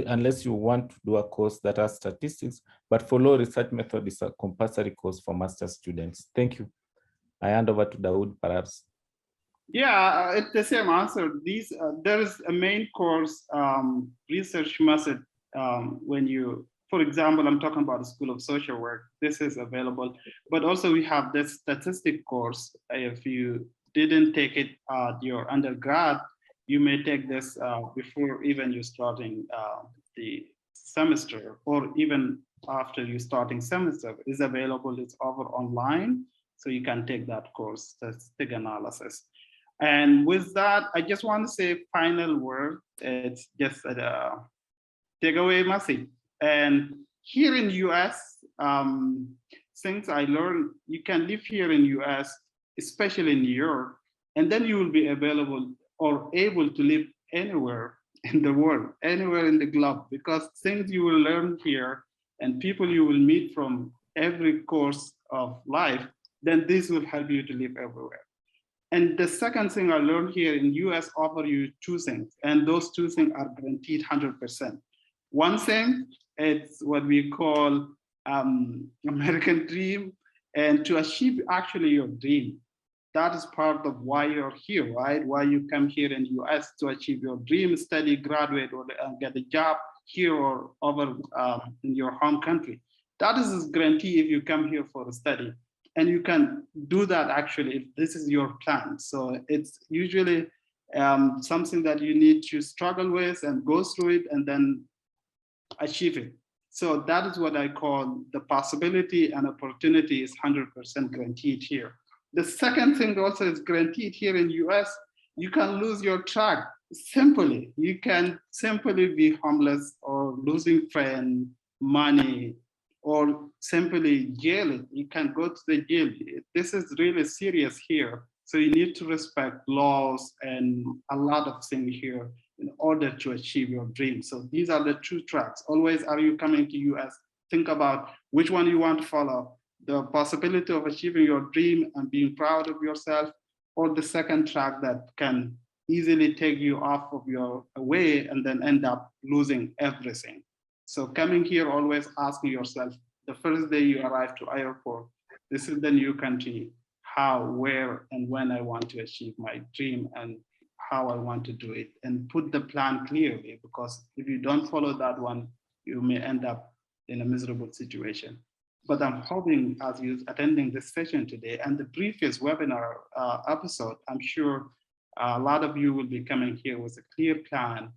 unless you want to do a course that has statistics, but for law, research method is a compulsory course for master's students. Thank you. I hand over to Dawood, perhaps. Yeah, it's the same answer. There is a main course research method when you, for example, I'm talking about the School of Social Work. This is available, but also we have this statistic course. If you didn't take it at your undergrad, you may take this before even you starting the semester, or even after you starting semester. Is available. It's over online. So you can take that course, statistic analysis. And with that, I just want to say final word. It's just a takeaway message. And here in US, things I learned, you can live here in US, especially in New York, and then you will be available or able to live anywhere in the world, anywhere in the globe, because things you will learn here and people you will meet from every course of life, then this will help you to live everywhere. And the second thing I learned here in US offer you two things, and those two things are guaranteed 100%. One thing, it's what we call American dream, and to achieve actually your dream. That is part of why you're here, right? Why you come here in US to achieve your dream, study, graduate, or get a job here or over in your home country. That is a guarantee if you come here for a study. And you can do that actually if this is your plan. So it's usually something that you need to struggle with and go through it and then achieve it. So that is what I call the possibility and opportunity is 100% guaranteed here. The second thing also is guaranteed here in US, you can lose your track simply. You can simply be homeless or losing friend, money, or simply jail it. You can go to the jail. This is really serious here. So you need to respect laws and a lot of things here in order to achieve your dream. So these are the two tracks. Always, are you coming to US? Think about which one you want to follow. The possibility of achieving your dream and being proud of yourself, or the second track that can easily take you off of your way and then end up losing everything. So coming here, always asking yourself, the first day you arrive to airport, this is the new country, how, where, and when I want to achieve my dream and how I want to do it, and put the plan clearly, because if you don't follow that one, you may end up in a miserable situation. But I'm hoping as you're attending this session today and the previous webinar episode, I'm sure a lot of you will be coming here with a clear plan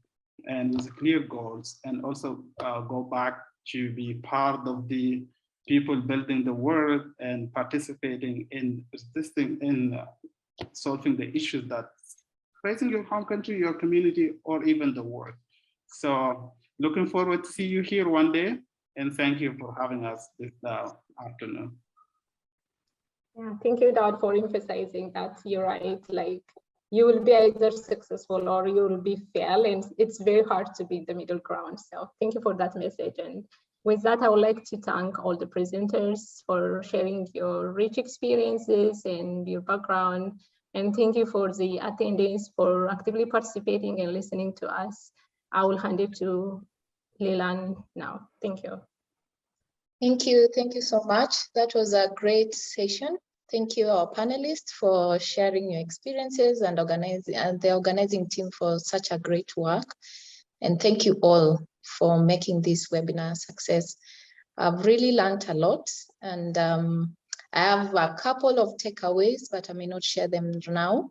and with clear goals, and also go back to be part of the people building the world and participating in assisting in solving the issues that facing your home country, your community, or even the world. So looking forward to see you here one day, and thank you for having us this afternoon. Yeah, thank you, Dawood, for emphasizing that. You're right, like you will be either successful or you will be fail, and it's very hard to be the middle ground. So thank you for that message. And with that, I would like to thank all the presenters for sharing your rich experiences and your background. And thank you for the attendees for actively participating and listening to us. I will hand it to Leland now. Thank you. Thank you so much. That was a great session. Thank you, our panelists, for sharing your experiences and the organizing team for such a great work. And thank you all for making this webinar a success. I've really learned a lot, and I have a couple of takeaways, but I may not share them now.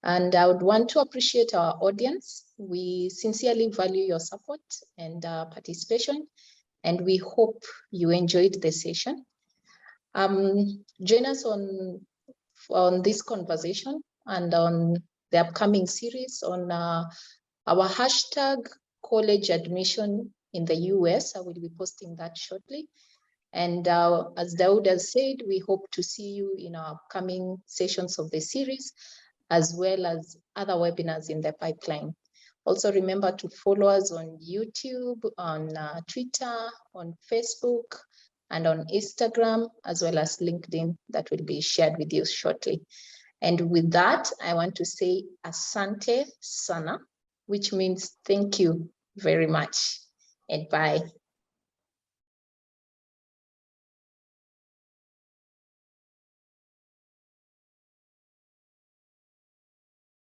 And I would want to appreciate our audience. We sincerely value your support and participation, and we hope you enjoyed the session. Join us on on this conversation and on the upcoming series on our hashtag college admission in the US. I will be posting that shortly. And as Daud has said, we hope to see you in our upcoming sessions of the series, as well as other webinars in the pipeline. Also remember to follow us on YouTube, on Twitter, on Facebook, and on Instagram, as well as LinkedIn, that will be shared with you shortly. And with that, I want to say asante sana, which means thank you very much, and bye.